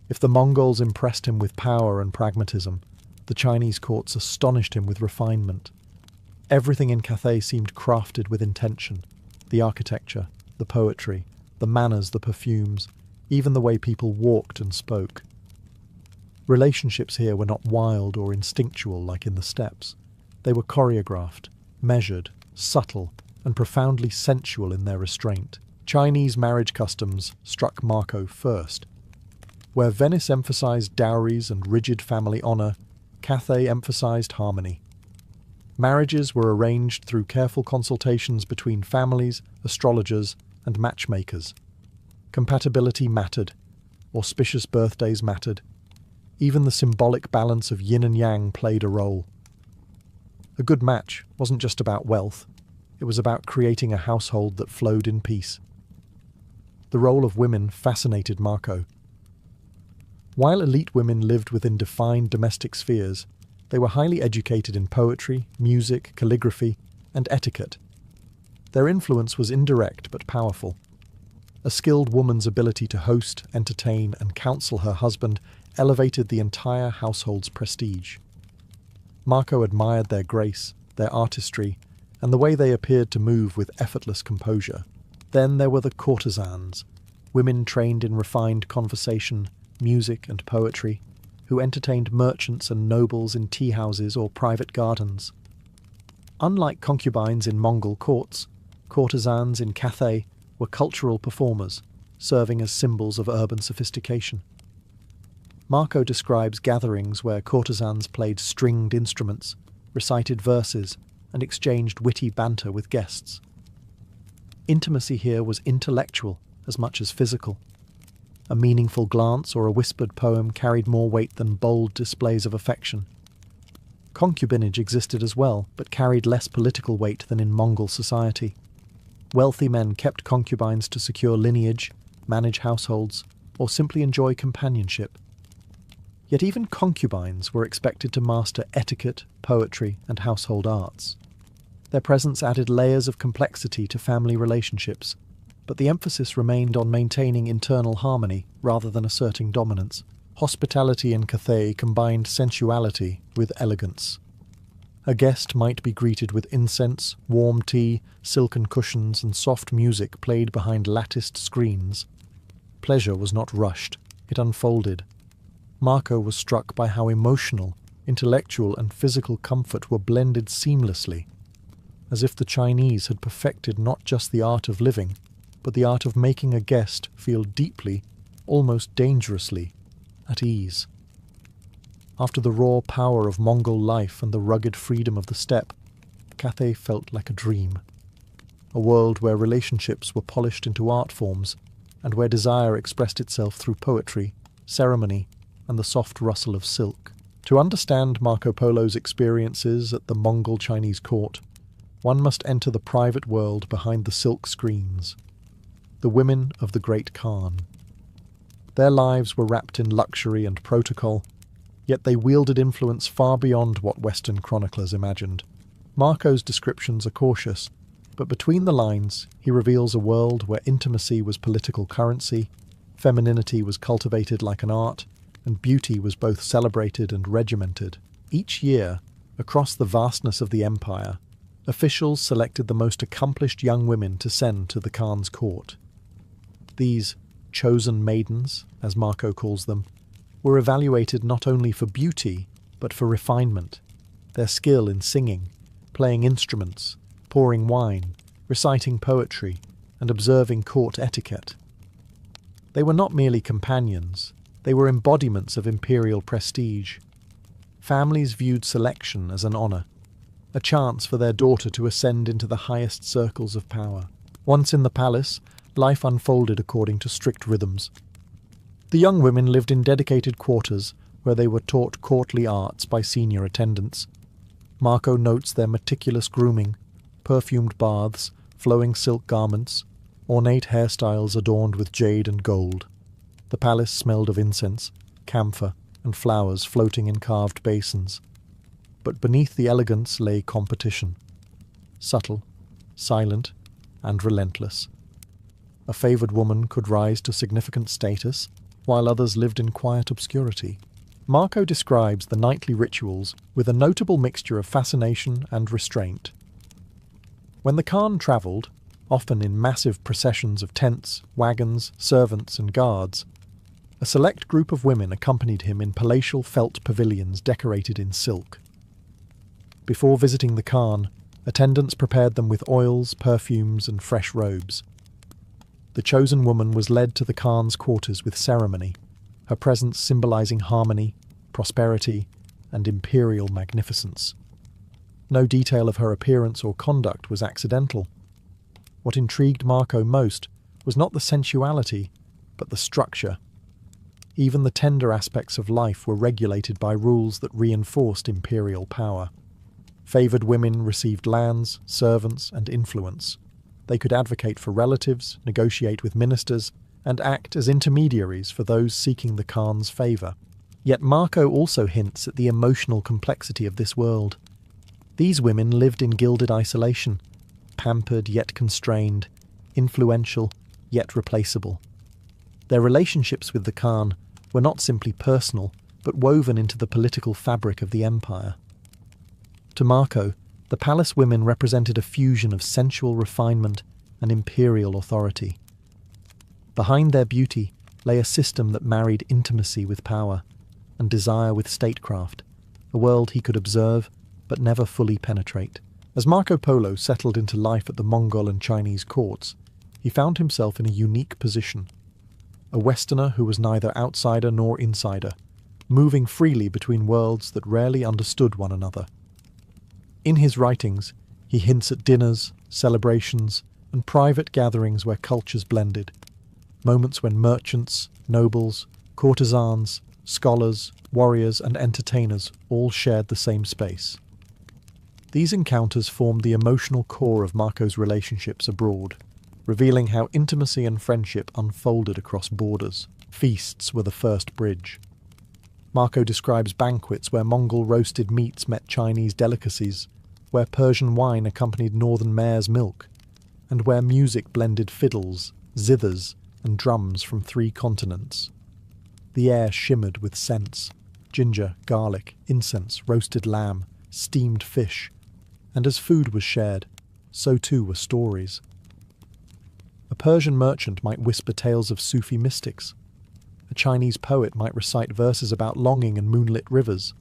If the Mongols impressed him with power and pragmatism, the Chinese courts astonished him with refinement. Everything in Cathay seemed crafted with intention: the architecture, the poetry, the manners, the perfumes, even the way people walked and spoke. Relationships here were not wild or instinctual like in the steppes. They were choreographed, measured, subtle, and profoundly sensual in their restraint. Chinese marriage customs struck Marco first. Where Venice emphasized dowries and rigid family honor, Cathay emphasized harmony. Marriages were arranged through careful consultations between families, astrologers, and matchmakers. Compatibility mattered. Auspicious birthdays mattered. Even the symbolic balance of yin and yang played a role. A good match wasn't just about wealth. It was about creating a household that flowed in peace. The role of women fascinated Marco. While elite women lived within defined domestic spheres, they were highly educated in poetry, music, calligraphy, and etiquette. Their influence was indirect but powerful. A skilled woman's ability to host, entertain, and counsel her husband elevated the entire household's prestige. Marco admired their grace, their artistry, and the way they appeared to move with effortless composure. Then there were the courtesans, women trained in refined conversation, music, and poetry, who entertained merchants and nobles in tea-houses or private gardens. Unlike concubines in Mongol courts, courtesans in Cathay were cultural performers, serving as symbols of urban sophistication. Marco describes gatherings where courtesans played stringed instruments, recited verses, and exchanged witty banter with guests. Intimacy here was intellectual as much as physical. A meaningful glance or a whispered poem carried more weight than bold displays of affection. Concubinage existed as well, but carried less political weight than in Mongol society. Wealthy men kept concubines to secure lineage, manage households, or simply enjoy companionship. Yet even concubines were expected to master etiquette, poetry, and household arts. Their presence added layers of complexity to family relationships, but the emphasis remained on maintaining internal harmony rather than asserting dominance. Hospitality in Cathay combined sensuality with elegance. A guest might be greeted with incense, warm tea, silken cushions, and soft music played behind latticed screens. Pleasure was not rushed, it unfolded. Marco was struck by how emotional, intellectual, and physical comfort were blended seamlessly, as if the Chinese had perfected not just the art of living, but the art of making a guest feel deeply, almost dangerously, at ease. After the raw power of Mongol life and the rugged freedom of the steppe, Cathay felt like a dream. A world where relationships were polished into art forms, and where desire expressed itself through poetry, ceremony, and the soft rustle of silk. To understand Marco Polo's experiences at the Mongol Chinese court, one must enter the private world behind the silk screens. The women of the Great Khan. Their lives were wrapped in luxury and protocol, yet they wielded influence far beyond what Western chroniclers imagined. Marco's descriptions are cautious, but between the lines he reveals a world where intimacy was political currency, femininity was cultivated like an art, and beauty was both celebrated and regimented. Each year, across the vastness of the empire, officials selected the most accomplished young women to send to the Khan's court. These chosen maidens, as Marco calls them, were evaluated not only for beauty, but for refinement, their skill in singing, playing instruments, pouring wine, reciting poetry, and observing court etiquette. They were not merely companions, they were embodiments of imperial prestige. Families viewed selection as an honour, a chance for their daughter to ascend into the highest circles of power. Once in the palace, life unfolded according to strict rhythms. The young women lived in dedicated quarters where they were taught courtly arts by senior attendants. Marco notes their meticulous grooming, perfumed baths, flowing silk garments, ornate hairstyles adorned with jade and gold. The palace smelled of incense, camphor, and flowers floating in carved basins. But beneath the elegance lay competition. Subtle, silent, and relentless. A favoured woman could rise to significant status, while others lived in quiet obscurity. Marco describes the nightly rituals with a notable mixture of fascination and restraint. When the Khan travelled, often in massive processions of tents, wagons, servants, and guards. A select group of women accompanied him in palatial felt pavilions decorated in silk. Before visiting the Khan, attendants prepared them with oils, perfumes, and fresh robes. The chosen woman was led to the Khan's quarters with ceremony, her presence symbolizing harmony, prosperity, and imperial magnificence. No detail of her appearance or conduct was accidental. What intrigued Marco most was not the sensuality, but the structure. Even the tender aspects of life were regulated by rules that reinforced imperial power. Favoured women received lands, servants, and influence. They could advocate for relatives, negotiate with ministers, and act as intermediaries for those seeking the Khan's favour. Yet Marco also hints at the emotional complexity of this world. These women lived in gilded isolation, pampered yet constrained, influential yet replaceable. Their relationships with the Khan were not simply personal, but woven into the political fabric of the empire. To Marco, the palace women represented a fusion of sensual refinement and imperial authority. Behind their beauty lay a system that married intimacy with power and desire with statecraft, a world he could observe but never fully penetrate. As Marco Polo settled into life at the Mongol and Chinese courts, he found himself in a unique position. A Westerner who was neither outsider nor insider, moving freely between worlds that rarely understood one another. In his writings, he hints at dinners, celebrations, and private gatherings where cultures blended, moments when merchants, nobles, courtesans, scholars, warriors, and entertainers all shared the same space. These encounters formed the emotional core of Marco's relationships abroad, revealing how intimacy and friendship unfolded across borders. Feasts were the first bridge. Marco describes banquets where Mongol roasted meats met Chinese delicacies, where Persian wine accompanied northern mare's milk, and where music blended fiddles, zithers, and drums from 3 continents. The air shimmered with scents: ginger, garlic, incense, roasted lamb, steamed fish, and as food was shared, so too were stories. A Persian merchant might whisper tales of Sufi mystics. A Chinese poet might recite verses about longing and moonlit rivers.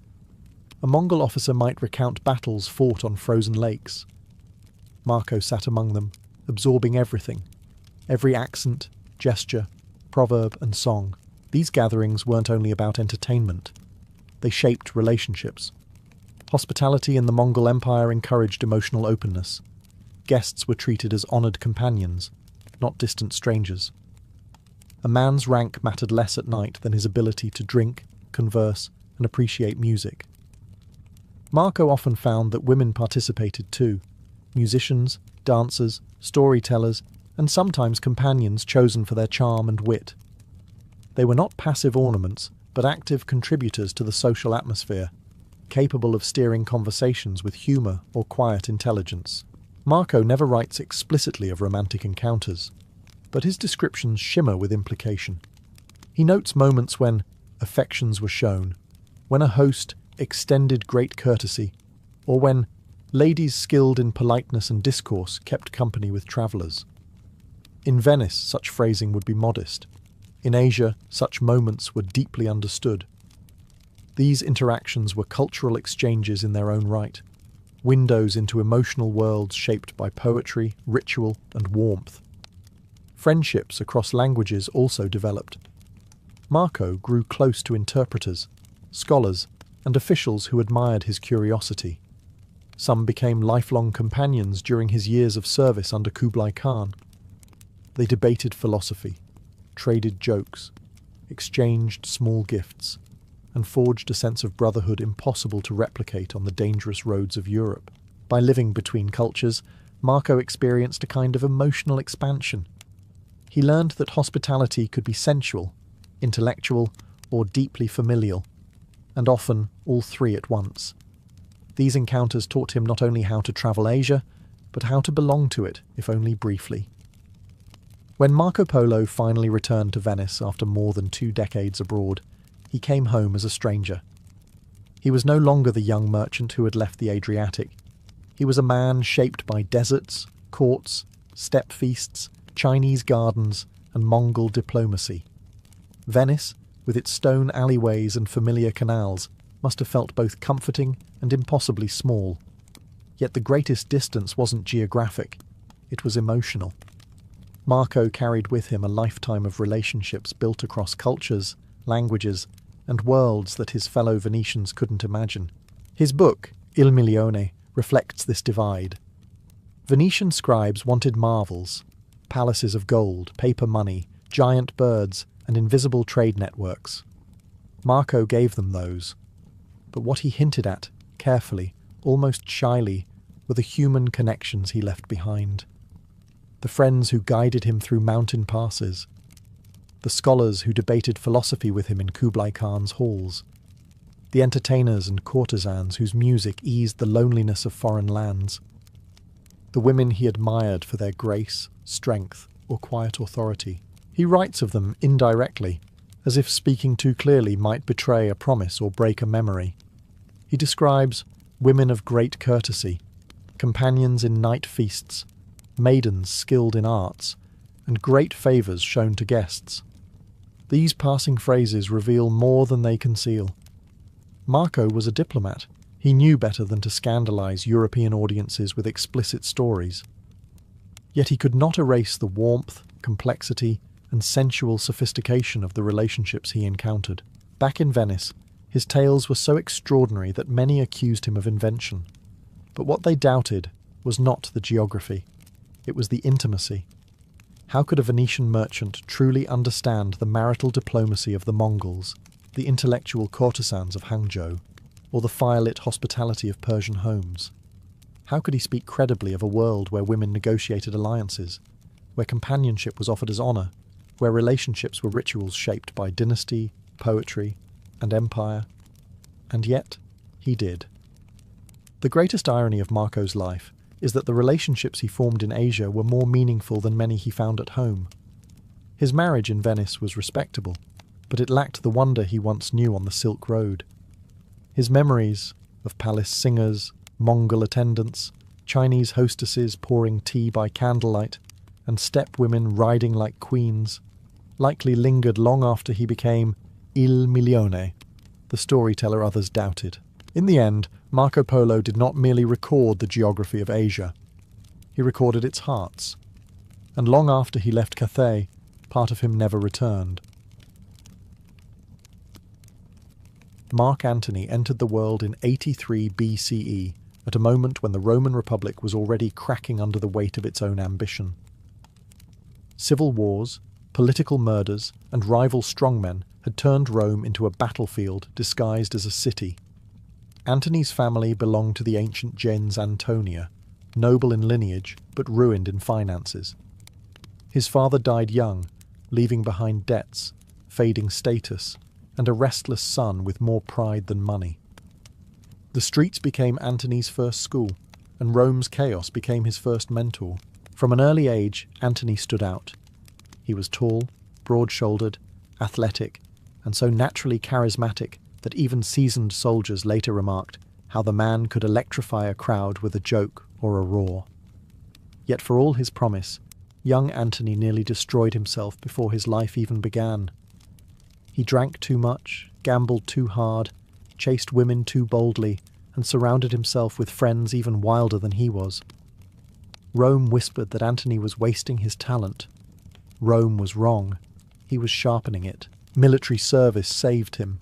A Mongol officer might recount battles fought on frozen lakes. Marco sat among them, absorbing everything, every accent, gesture, proverb, and song. These gatherings weren't only about entertainment. They shaped relationships. Hospitality in the Mongol Empire encouraged emotional openness. Guests were treated as honoured companions, not distant strangers. A man's rank mattered less at night than his ability to drink, converse, and appreciate music. Marco often found that women participated too: musicians, dancers, storytellers, and sometimes companions chosen for their charm and wit. They were not passive ornaments, but active contributors to the social atmosphere, capable of steering conversations with humour or quiet intelligence. Marco never writes explicitly of romantic encounters, but his descriptions shimmer with implication. He notes moments when affections were shown, when a host extended great courtesy, or when ladies skilled in politeness and discourse kept company with travellers. In Venice, such phrasing would be modest. In Asia, such moments were deeply understood. These interactions were cultural exchanges in their own right, windows into emotional worlds shaped by poetry, ritual, and warmth. Friendships across languages also developed. Marco grew close to interpreters, scholars, and officials who admired his curiosity. Some became lifelong companions during his years of service under Kublai Khan. They debated philosophy, traded jokes, exchanged small gifts, and forged a sense of brotherhood impossible to replicate on the dangerous roads of Europe. By living between cultures, Marco experienced a kind of emotional expansion. He learned that hospitality could be sensual, intellectual, or deeply familial, and often all 3 at once. These encounters taught him not only how to travel Asia, but how to belong to it, if only briefly. When Marco Polo finally returned to Venice after more than 2 decades abroad, he came home as a stranger. He was no longer the young merchant who had left the Adriatic. He was a man shaped by deserts, courts, steppe feasts, Chinese gardens, and Mongol diplomacy. Venice, with its stone alleyways and familiar canals, must have felt both comforting and impossibly small. Yet the greatest distance wasn't geographic, it was emotional. Marco carried with him a lifetime of relationships built across cultures, languages, and worlds that his fellow Venetians couldn't imagine. His book, Il Milione, reflects this divide. Venetian scribes wanted marvels, palaces of gold, paper money, giant birds, and invisible trade networks. Marco gave them those. But what he hinted at, carefully, almost shyly, were the human connections he left behind. The friends who guided him through mountain passes. The scholars who debated philosophy with him in Kublai Khan's halls. The entertainers and courtesans whose music eased the loneliness of foreign lands. The women he admired for their grace, strength, or quiet authority. He writes of them indirectly, as if speaking too clearly might betray a promise or break a memory. He describes women of great courtesy, companions in night feasts, maidens skilled in arts, and great favours shown to guests. These passing phrases reveal more than they conceal. Marco was a diplomat. He knew better than to scandalise European audiences with explicit stories. Yet he could not erase the warmth, complexity, and sensual sophistication of the relationships he encountered. Back in Venice, his tales were so extraordinary that many accused him of invention. But what they doubted was not the geography. It was the intimacy. How could a Venetian merchant truly understand the marital diplomacy of the Mongols, the intellectual courtesans of Hangzhou, or the firelit hospitality of Persian homes? How could he speak credibly of a world where women negotiated alliances, where companionship was offered as honour, where relationships were rituals shaped by dynasty, poetry, and empire? And yet, he did. The greatest irony of Marco's life is that the relationships he formed in Asia were more meaningful than many he found at home. His marriage in Venice was respectable, but it lacked the wonder he once knew on the Silk Road. His memories of palace singers, Mongol attendants, Chinese hostesses pouring tea by candlelight, and steppe women riding like queens, likely lingered long after he became Il Milione, the storyteller others doubted. In the end, Marco Polo did not merely record the geography of Asia. He recorded its hearts. And long after he left Cathay, part of him never returned. Mark Antony entered the world in 83 BCE, at a moment when the Roman Republic was already cracking under the weight of its own ambition. Civil wars, political murders, and rival strongmen had turned Rome into a battlefield disguised as a city. Antony's family belonged to the ancient gens Antonia, noble in lineage but ruined in finances. His father died young, leaving behind debts, fading status, and a restless son with more pride than money. The streets became Antony's first school, and Rome's chaos became his first mentor. From an early age, Antony stood out. He was tall, broad-shouldered, athletic, and so naturally charismatic that even seasoned soldiers later remarked how the man could electrify a crowd with a joke or a roar. Yet for all his promise, young Antony nearly destroyed himself before his life even began. He drank too much, gambled too hard, chased women too boldly, and surrounded himself with friends even wilder than he was. Rome whispered that Antony was wasting his talent. Rome was wrong. He was sharpening it. Military service saved him.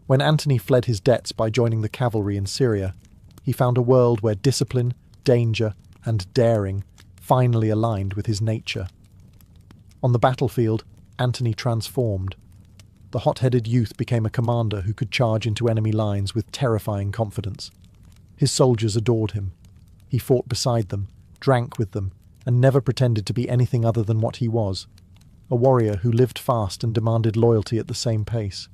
When Antony fled his debts by joining the cavalry in Syria, he found a world where discipline, danger, and daring finally aligned with his nature. On the battlefield, Antony transformed. The hot-headed youth became a commander who could charge into enemy lines with terrifying confidence. His soldiers adored him. He fought beside them, drank with them, and never pretended to be anything other than what he was, a warrior who lived fast and demanded loyalty at the same pace.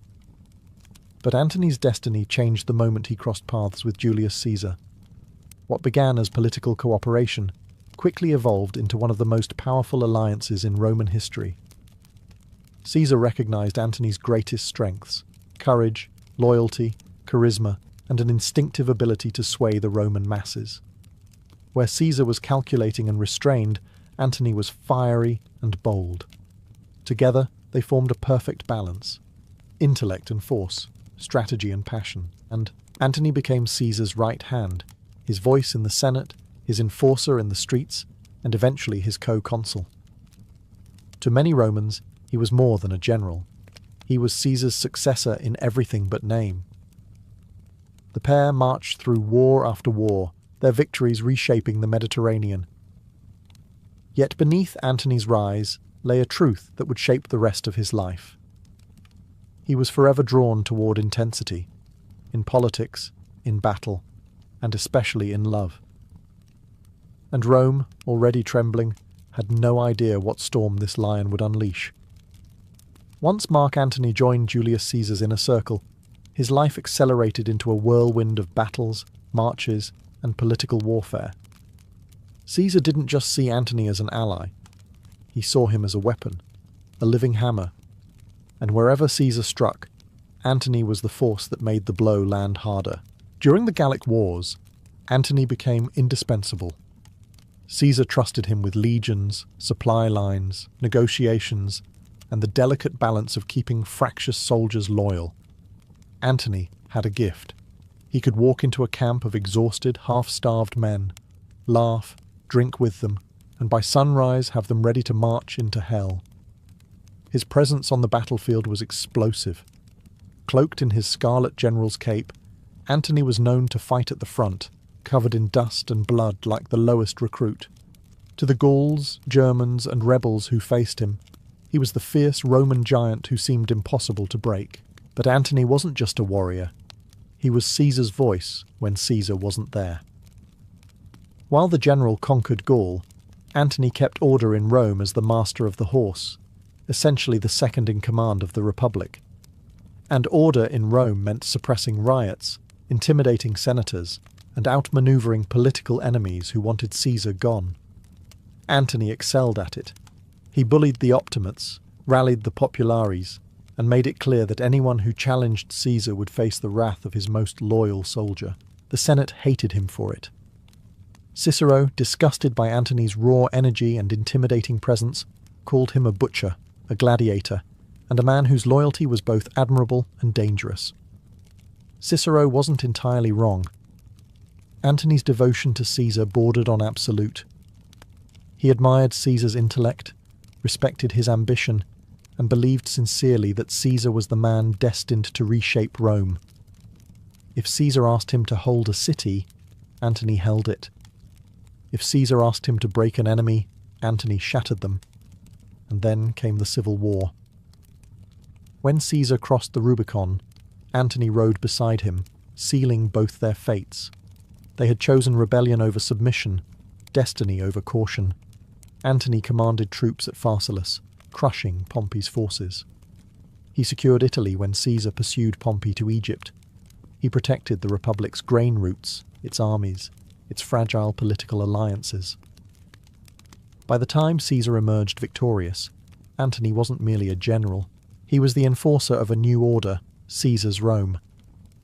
But Antony's destiny changed the moment he crossed paths with Julius Caesar. What began as political cooperation quickly evolved into one of the most powerful alliances in Roman history. Caesar recognized Antony's greatest strengths: courage, loyalty, charisma, and an instinctive ability to sway the Roman masses. Where Caesar was calculating and restrained, Antony was fiery and bold. Together, they formed a perfect balance. Intellect and force, strategy and passion, and Antony became Caesar's right hand, his voice in the Senate, his enforcer in the streets, and eventually his co-consul. To many Romans, he was more than a general. He was Caesar's successor in everything but name. The pair marched through war after war, their victories reshaping the Mediterranean. Yet beneath Antony's rise lay a truth that would shape the rest of his life. He was forever drawn toward intensity, in politics, in battle, and especially in love. And Rome, already trembling, had no idea what storm this lion would unleash. Once Mark Antony joined Julius Caesar's inner circle, his life accelerated into a whirlwind of battles, marches, and political warfare. Caesar didn't just see Antony as an ally. He saw him as a weapon, a living hammer. And wherever Caesar struck, Antony was the force that made the blow land harder. During the Gallic Wars, Antony became indispensable. Caesar trusted him with legions, supply lines, negotiations, and the delicate balance of keeping fractious soldiers loyal. Antony had a gift. He could walk into a camp of exhausted, half-starved men, laugh, drink with them, and by sunrise have them ready to march into hell. His presence on the battlefield was explosive. Cloaked in his scarlet general's cape, Antony was known to fight at the front, covered in dust and blood like the lowest recruit. To the Gauls, Germans, and rebels who faced him, he was the fierce Roman giant who seemed impossible to break. But Antony wasn't just a warrior. He was Caesar's voice when Caesar wasn't there. While the general conquered Gaul, Antony kept order in Rome as the master of the horse, essentially the second in command of the Republic. And order in Rome meant suppressing riots, intimidating senators, and outmaneuvering political enemies who wanted Caesar gone. Antony excelled at it. He bullied the Optimates, rallied the Populares, and made it clear that anyone who challenged Caesar would face the wrath of his most loyal soldier. The Senate hated him for it. Cicero, disgusted by Antony's raw energy and intimidating presence, called him a butcher, a gladiator, and a man whose loyalty was both admirable and dangerous. Cicero wasn't entirely wrong. Antony's devotion to Caesar bordered on absolute. He admired Caesar's intellect, respected his ambition, and believed sincerely that Caesar was the man destined to reshape Rome. If Caesar asked him to hold a city, Antony held it. If Caesar asked him to break an enemy, Antony shattered them. And then came the civil war. When Caesar crossed the Rubicon, Antony rode beside him, sealing both their fates. They had chosen rebellion over submission, destiny over caution. Antony commanded troops at Pharsalus, crushing Pompey's forces. He secured Italy when Caesar pursued Pompey to Egypt. He protected the Republic's grain routes, its armies, its fragile political alliances. By the time Caesar emerged victorious, Antony wasn't merely a general. He was the enforcer of a new order, Caesar's Rome.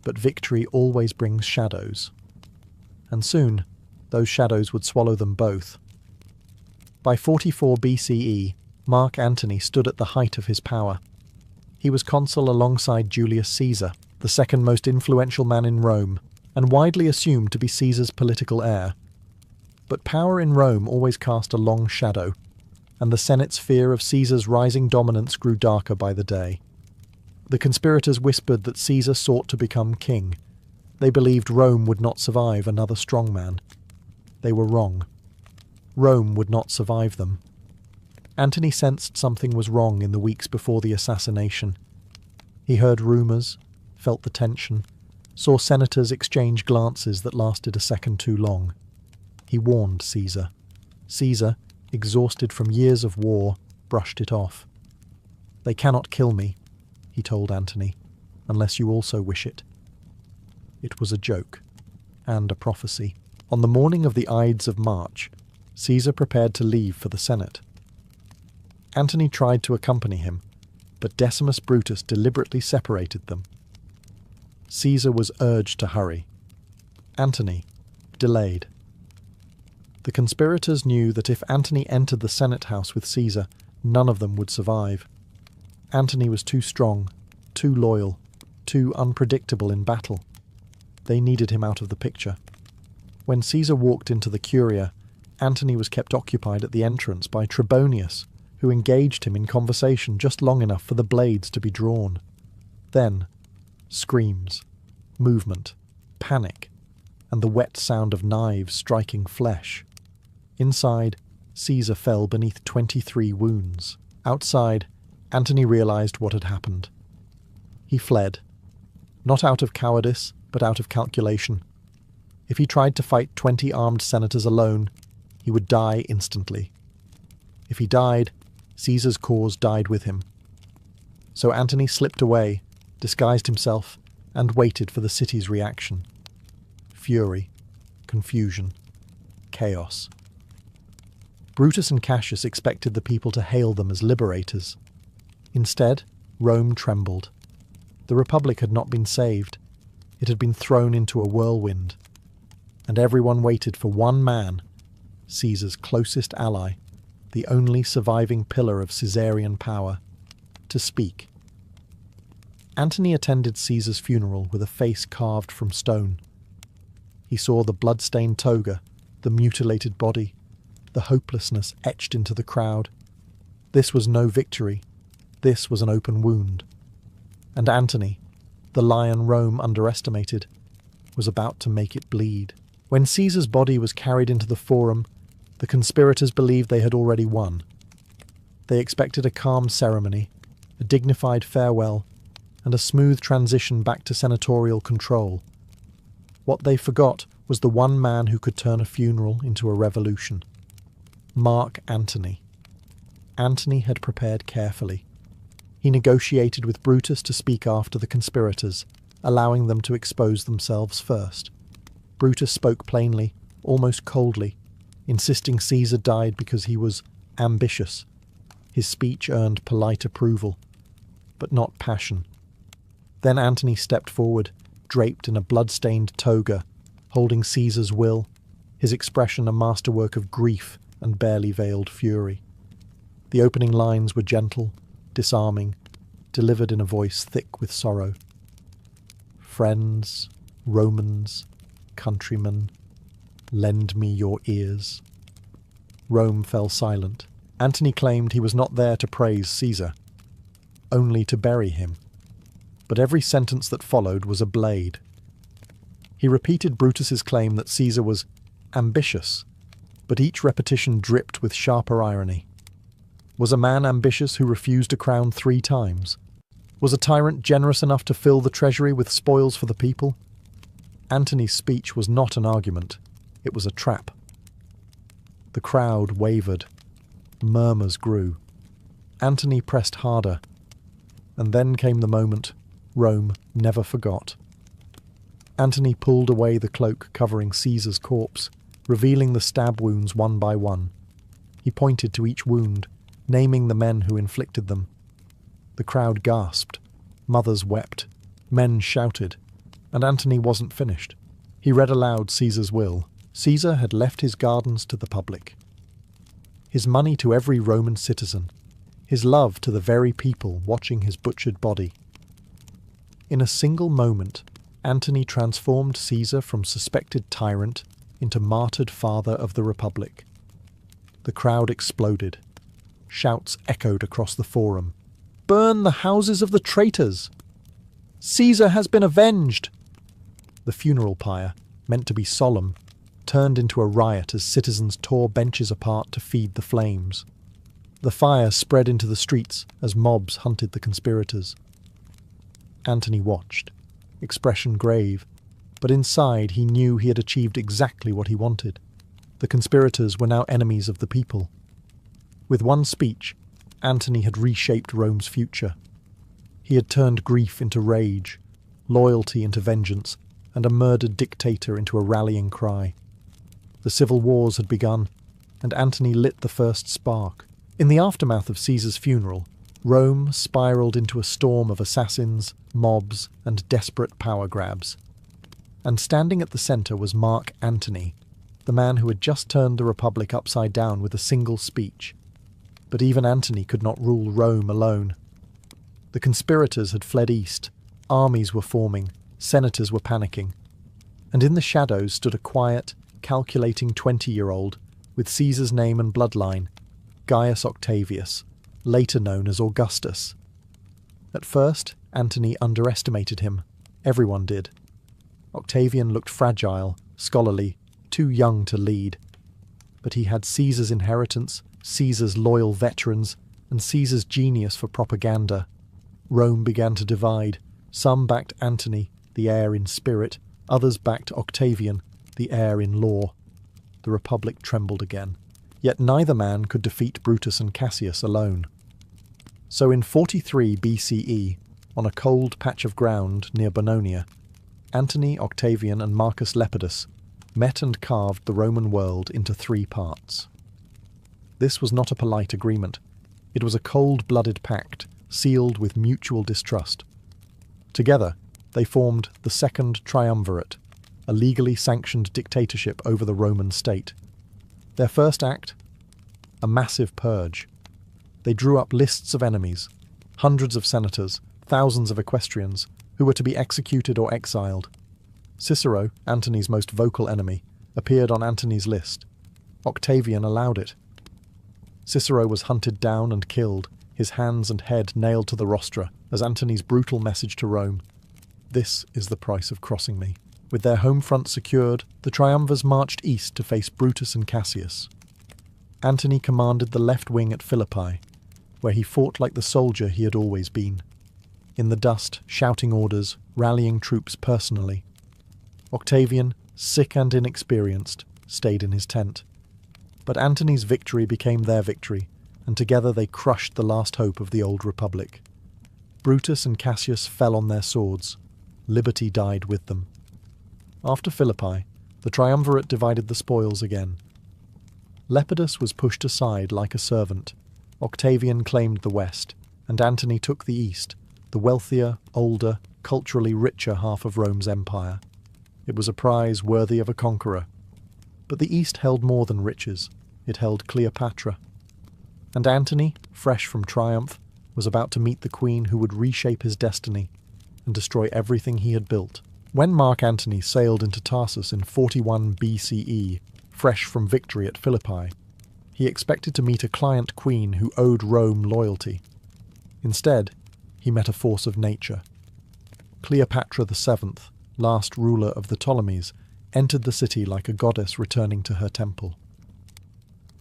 But victory always brings shadows. And soon, those shadows would swallow them both. By 44 BCE, Mark Antony stood at the height of his power. He was consul alongside Julius Caesar, the second most influential man in Rome, and widely assumed to be Caesar's political heir. But power in Rome always cast a long shadow, and the Senate's fear of Caesar's rising dominance grew darker by the day. The conspirators whispered that Caesar sought to become king. They believed Rome would not survive another strongman. They were wrong. Rome would not survive them. Antony sensed something was wrong in the weeks before the assassination. He heard rumours, felt the tension, saw senators exchange glances that lasted a second too long. He warned Caesar. Caesar, exhausted from years of war, brushed it off. "They cannot kill me," he told Antony, "unless you also wish it." It was a joke, and a prophecy. On the morning of the Ides of March, Caesar prepared to leave for the Senate. Antony tried to accompany him, but Decimus Brutus deliberately separated them. Caesar was urged to hurry. Antony delayed. The conspirators knew that if Antony entered the Senate house with Caesar, none of them would survive. Antony was too strong, too loyal, too unpredictable in battle. They needed him out of the picture. When Caesar walked into the Curia, Antony was kept occupied at the entrance by Trebonius, who engaged him in conversation just long enough for the blades to be drawn. Then, screams, movement, panic, and the wet sound of knives striking flesh. Inside, Caesar fell beneath 23 wounds. Outside, Antony realized what had happened. He fled, not out of cowardice, but out of calculation. If he tried to fight 20 armed senators alone, he would die instantly. If he died, Caesar's cause died with him. So Antony slipped away, disguised himself, and waited for the city's reaction. Fury, confusion, chaos. Brutus and Cassius expected the people to hail them as liberators. Instead, Rome trembled. The Republic had not been saved. It had been thrown into a whirlwind. And everyone waited for one man, Caesar's closest ally, the only surviving pillar of Caesarian power, to speak. Antony attended Caesar's funeral with a face carved from stone. He saw the blood-stained toga, the mutilated body, the hopelessness etched into the crowd. This was no victory. This was an open wound. And Antony, the lion Rome underestimated, was about to make it bleed. When Caesar's body was carried into the Forum, the conspirators believed they had already won. They expected a calm ceremony, a dignified farewell, and a smooth transition back to senatorial control. What they forgot was the one man who could turn a funeral into a revolution. Mark Antony. Antony had prepared carefully. He negotiated with Brutus to speak after the conspirators, allowing them to expose themselves first. Brutus spoke plainly, almost coldly, insisting Caesar died because he was ambitious. His speech earned polite approval, but not passion. Then Antony stepped forward, draped in a blood-stained toga, holding Caesar's will, his expression a masterwork of grief and barely veiled fury. The opening lines were gentle, disarming, delivered in a voice thick with sorrow. Friends, Romans, countrymen, lend me your ears. Rome fell silent. Antony claimed he was not there to praise Caesar, only to bury him. But every sentence that followed was a blade. He repeated Brutus's claim that Caesar was ambitious, but each repetition dripped with sharper irony. Was a man ambitious who refused a crown 3 times? Was a tyrant generous enough to fill the treasury with spoils for the people? Antony's speech was not an argument. It was a trap. The crowd wavered. Murmurs grew. Antony pressed harder. And then came the moment Rome never forgot. Antony pulled away the cloak covering Caesar's corpse, revealing the stab wounds one by one. He pointed to each wound, naming the men who inflicted them. The crowd gasped. Mothers wept. Men shouted. And Antony wasn't finished. He read aloud Caesar's will. Caesar had left his gardens to the public, his money to every Roman citizen, his love to the very people watching his butchered body. In a single moment, Antony transformed Caesar from suspected tyrant into martyred father of the Republic. The crowd exploded. Shouts echoed across the Forum. "Burn the houses of the traitors! Caesar has been avenged!" The funeral pyre, meant to be solemn, turned into a riot as citizens tore benches apart to feed the flames. The fire spread into the streets as mobs hunted the conspirators. Antony watched, expression grave, but inside he knew he had achieved exactly what he wanted. The conspirators were now enemies of the people. With one speech, Antony had reshaped Rome's future. He had turned grief into rage, loyalty into vengeance, and a murdered dictator into a rallying cry. The civil wars had begun, and Antony lit the first spark. In the aftermath of Caesar's funeral, Rome spiraled into a storm of assassins, mobs, and desperate power grabs. And standing at the centre was Mark Antony, the man who had just turned the Republic upside down with a single speech. But even Antony could not rule Rome alone. The conspirators had fled east, armies were forming, senators were panicking. And in the shadows stood a quiet, calculating 20-year-old with Caesar's name and bloodline, Gaius Octavius, later known as Augustus. At first, Antony underestimated him. Everyone did. Octavian looked fragile, scholarly, too young to lead. But he had Caesar's inheritance, Caesar's loyal veterans, and Caesar's genius for propaganda. Rome began to divide. Some backed Antony, the heir in spirit, others backed Octavian, the heir in law. The Republic trembled again. Yet neither man could defeat Brutus and Cassius alone. So in 43 BCE, on a cold patch of ground near Bononia, Antony, Octavian, and Marcus Lepidus met and carved the Roman world into 3 parts. This was not a polite agreement. It was a cold-blooded pact, sealed with mutual distrust. Together, they formed the Second Triumvirate, a legally sanctioned dictatorship over the Roman state. Their first act? A massive purge. They drew up lists of enemies, hundreds of senators, thousands of equestrians, who were to be executed or exiled. Cicero, Antony's most vocal enemy, appeared on Antony's list. Octavian allowed it. Cicero was hunted down and killed, his hands and head nailed to the rostra, as Antony's brutal message to Rome: "This is the price of crossing me." With their home front secured, the triumvirs marched east to face Brutus and Cassius. Antony commanded the left wing at Philippi, where he fought like the soldier he had always been. In the dust, shouting orders, rallying troops personally. Octavian, sick and inexperienced, stayed in his tent. But Antony's victory became their victory, and together they crushed the last hope of the old republic. Brutus and Cassius fell on their swords. Liberty died with them. After Philippi, the triumvirate divided the spoils again. Lepidus was pushed aside like a servant. Octavian claimed the west, and Antony took the east, the wealthier, older, culturally richer half of Rome's empire. It was a prize worthy of a conqueror. But the east held more than riches. It held Cleopatra. And Antony, fresh from triumph, was about to meet the queen who would reshape his destiny and destroy everything he had built. When Mark Antony sailed into Tarsus in 41 BCE, fresh from victory at Philippi, he expected to meet a client queen who owed Rome loyalty. Instead, he met a force of nature. Cleopatra VII, last ruler of the Ptolemies, entered the city like a goddess returning to her temple.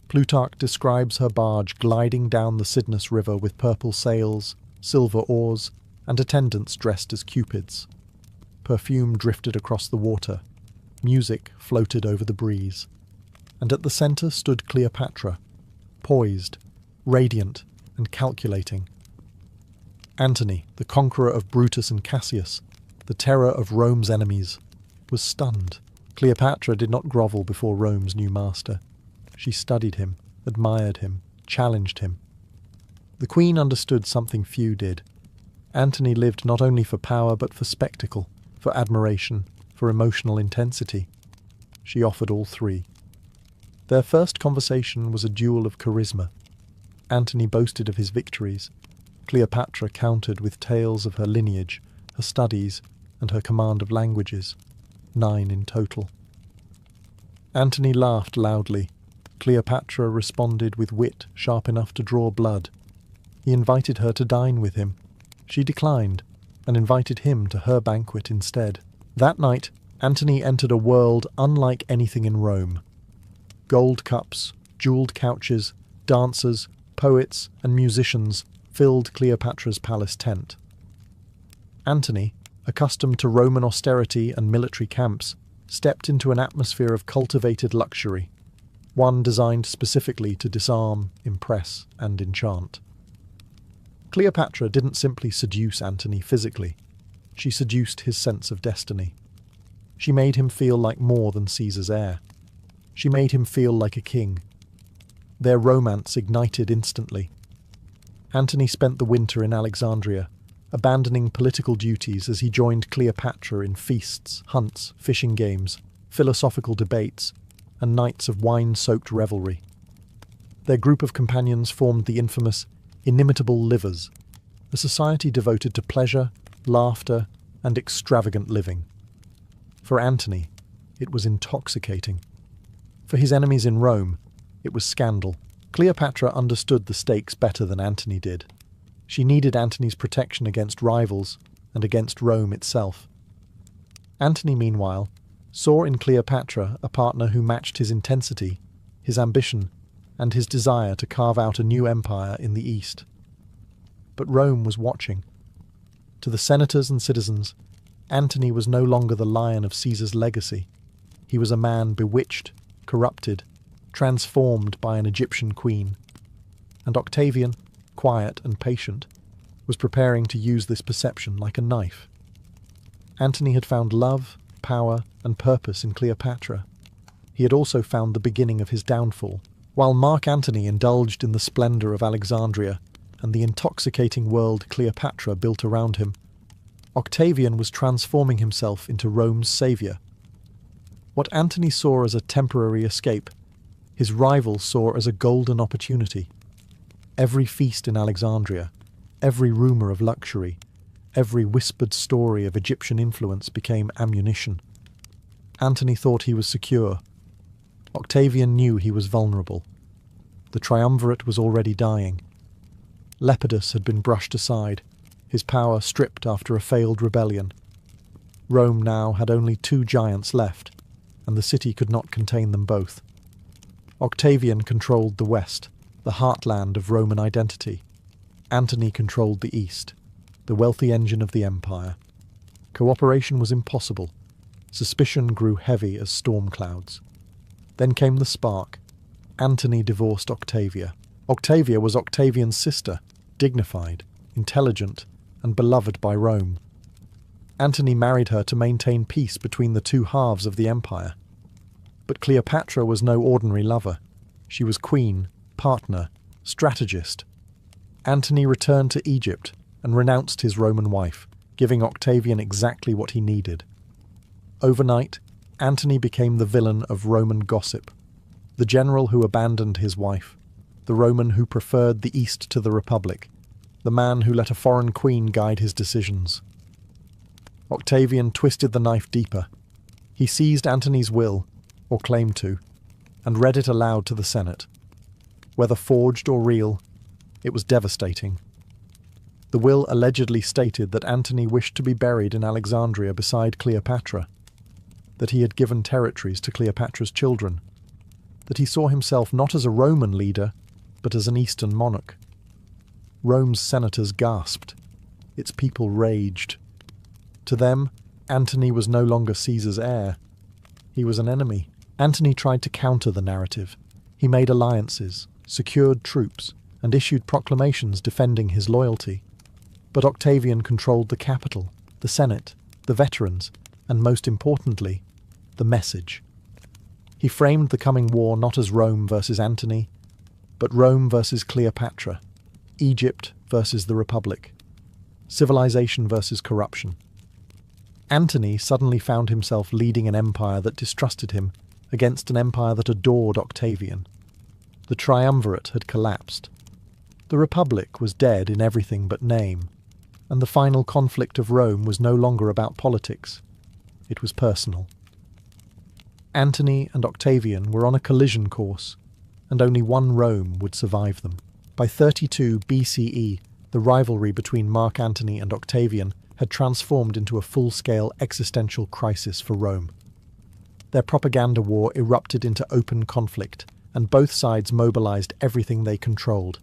Plutarch describes her barge gliding down the Cydnus River with purple sails, silver oars, and attendants dressed as cupids. Perfume drifted across the water. Music floated over the breeze. And at the centre stood Cleopatra, poised, radiant, and calculating. Antony, the conqueror of Brutus and Cassius, the terror of Rome's enemies, was stunned. Cleopatra did not grovel before Rome's new master. She studied him, admired him, challenged him. The queen understood something few did. Antony lived not only for power but for spectacle, for admiration, for emotional intensity. She offered all 3. Their first conversation was a duel of charisma. Antony boasted of his victories. Cleopatra countered with tales of her lineage, her studies, and her command of languages, 9 in total. Antony laughed loudly. Cleopatra responded with wit sharp enough to draw blood. He invited her to dine with him. She declined, and invited him to her banquet instead. That night, Antony entered a world unlike anything in Rome. Gold cups, jewelled couches, dancers, poets, and musicians filled Cleopatra's palace tent. Antony, accustomed to Roman austerity and military camps, stepped into an atmosphere of cultivated luxury, one designed specifically to disarm, impress, and enchant. Cleopatra didn't simply seduce Antony physically. She seduced his sense of destiny. She made him feel like more than Caesar's heir. She made him feel like a king. Their romance ignited instantly. Antony spent the winter in Alexandria, abandoning political duties as he joined Cleopatra in feasts, hunts, fishing games, philosophical debates, and nights of wine-soaked revelry. Their group of companions formed the infamous Inimitable Livers, a society devoted to pleasure, laughter, and extravagant living. For Antony, it was intoxicating. For his enemies in Rome, it was scandal. Cleopatra understood the stakes better than Antony did. She needed Antony's protection against rivals and against Rome itself. Antony, meanwhile, saw in Cleopatra a partner who matched his intensity, his ambition, and his desire to carve out a new empire in the East. But Rome was watching. To the senators and citizens, Antony was no longer the lion of Caesar's legacy. He was a man bewitched, corrupted, transformed by an Egyptian queen. And Octavian, quiet and patient, was preparing to use this perception like a knife. Antony had found love, power, and purpose in Cleopatra. He had also found the beginning of his downfall. While Mark Antony indulged in the splendour of Alexandria and the intoxicating world Cleopatra built around him, Octavian was transforming himself into Rome's saviour. What Antony saw as a temporary escape, his rival saw as a golden opportunity. Every feast in Alexandria, every rumour of luxury, every whispered story of Egyptian influence became ammunition. Antony thought he was secure. Octavian knew he was vulnerable. The triumvirate was already dying. Lepidus had been brushed aside, his power stripped after a failed rebellion. Rome now had only 2 giants left, and the city could not contain them both. Octavian controlled the west, the heartland of Roman identity. Antony controlled the east, the wealthy engine of the empire. Cooperation was impossible. Suspicion grew heavy as storm clouds. Then came the spark. Antony divorced Octavia. Octavia was Octavian's sister, dignified, intelligent, and beloved by Rome. Antony married her to maintain peace between the 2 halves of the empire. But Cleopatra was no ordinary lover. She was queen, partner, strategist. Antony returned to Egypt and renounced his Roman wife, giving Octavian exactly what he needed. Overnight, Antony became the villain of Roman gossip, the general who abandoned his wife, the Roman who preferred the East to the Republic, the man who let a foreign queen guide his decisions. Octavian twisted the knife deeper. He seized Antony's will, or claimed to, and read it aloud to the Senate. Whether forged or real, it was devastating. The will allegedly stated that Antony wished to be buried in Alexandria beside Cleopatra, that he had given territories to Cleopatra's children, that he saw himself not as a Roman leader, but as an Eastern monarch. Rome's senators gasped. Its people raged. To them, Antony was no longer Caesar's heir. He was an enemy. Antony tried to counter the narrative. He made alliances, secured troops, and issued proclamations defending his loyalty. But Octavian controlled the capital, the Senate, the veterans, and most importantly, the message. He framed the coming war not as Rome versus Antony, but Rome versus Cleopatra, Egypt versus the Republic, civilization versus corruption. Antony suddenly found himself leading an empire that distrusted him against an empire that adored Octavian. The triumvirate had collapsed. The Republic was dead in everything but name, and the final conflict of Rome was no longer about politics. It was personal. Antony and Octavian were on a collision course, and only one Rome would survive them. By 32 BCE, the rivalry between Mark Antony and Octavian had transformed into a full-scale existential crisis for Rome. Their propaganda war erupted into open conflict, and both sides mobilized everything they controlled: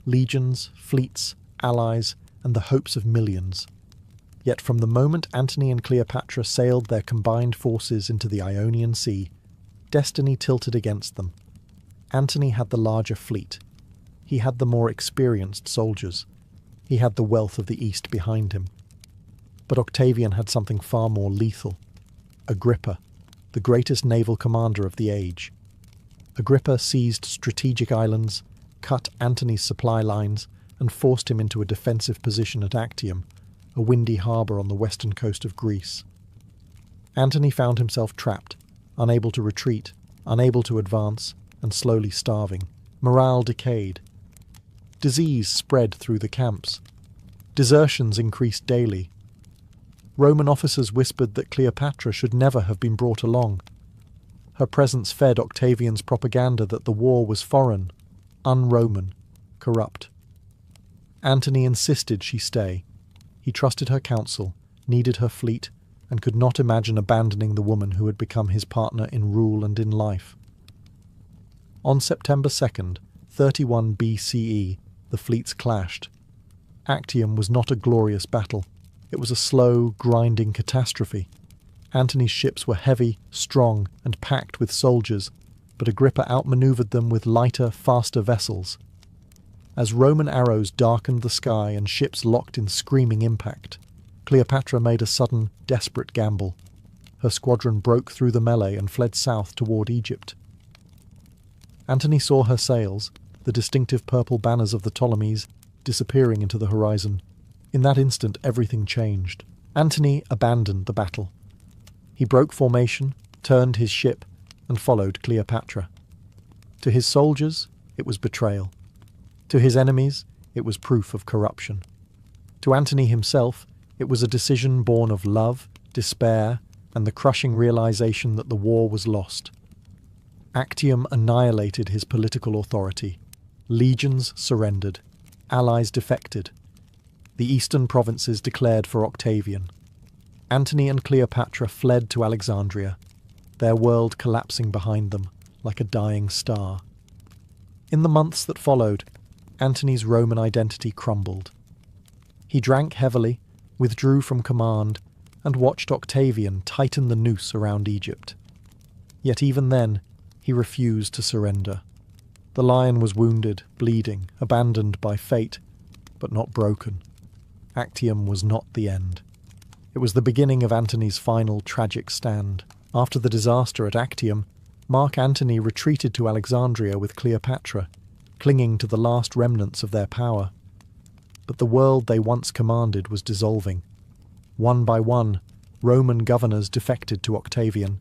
legions, fleets, allies, and the hopes of millions. Yet from the moment Antony and Cleopatra sailed their combined forces into the Ionian Sea, destiny tilted against them. Antony had the larger fleet. He had the more experienced soldiers. He had the wealth of the East behind him. But Octavian had something far more lethal. Agrippa, the greatest naval commander of the age. Agrippa seized strategic islands, cut Antony's supply lines, and forced him into a defensive position at Actium, a windy harbour on the western coast of Greece. Antony found himself trapped, unable to retreat, unable to advance and slowly starving. Morale decayed. Disease spread through the camps. Desertions increased daily. Roman officers whispered that Cleopatra should never have been brought along. Her presence fed Octavian's propaganda that the war was foreign, un-Roman, corrupt. Antony insisted she stay. He trusted her counsel, needed her fleet, and could not imagine abandoning the woman who had become his partner in rule and in life. On September 2nd, 31 BCE, the fleets clashed. Actium was not a glorious battle. It was a slow, grinding catastrophe. Antony's ships were heavy, strong, and packed with soldiers, but Agrippa outmaneuvered them with lighter, faster vessels. As Roman arrows darkened the sky and ships locked in screaming impact, Cleopatra made a sudden, desperate gamble. Her squadron broke through the melee and fled south toward Egypt. Antony saw her sails, the distinctive purple banners of the Ptolemies, disappearing into the horizon. In that instant, everything changed. Antony abandoned the battle. He broke formation, turned his ship, and followed Cleopatra. To his soldiers, it was betrayal. To his enemies, it was proof of corruption. To Antony himself, it was a decision born of love, despair, and the crushing realization that the war was lost. Actium annihilated his political authority. Legions surrendered. Allies defected. The eastern provinces declared for Octavian. Antony and Cleopatra fled to Alexandria, their world collapsing behind them like a dying star. In the months that followed, Antony's Roman identity crumbled. He drank heavily, withdrew from command, and watched Octavian tighten the noose around Egypt. Yet even then, he refused to surrender. The lion was wounded, bleeding, abandoned by fate, but not broken. Actium was not the end. It was the beginning of Antony's final tragic stand. After the disaster at Actium, Mark Antony retreated to Alexandria with Cleopatra, clinging to the last remnants of their power. But the world they once commanded was dissolving. One by one, Roman governors defected to Octavian.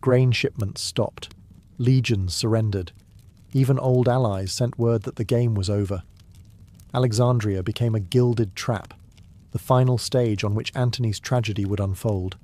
Grain shipments stopped. Legions surrendered. Even old allies sent word that the game was over. Alexandria became a gilded trap, the final stage on which Antony's tragedy would unfold.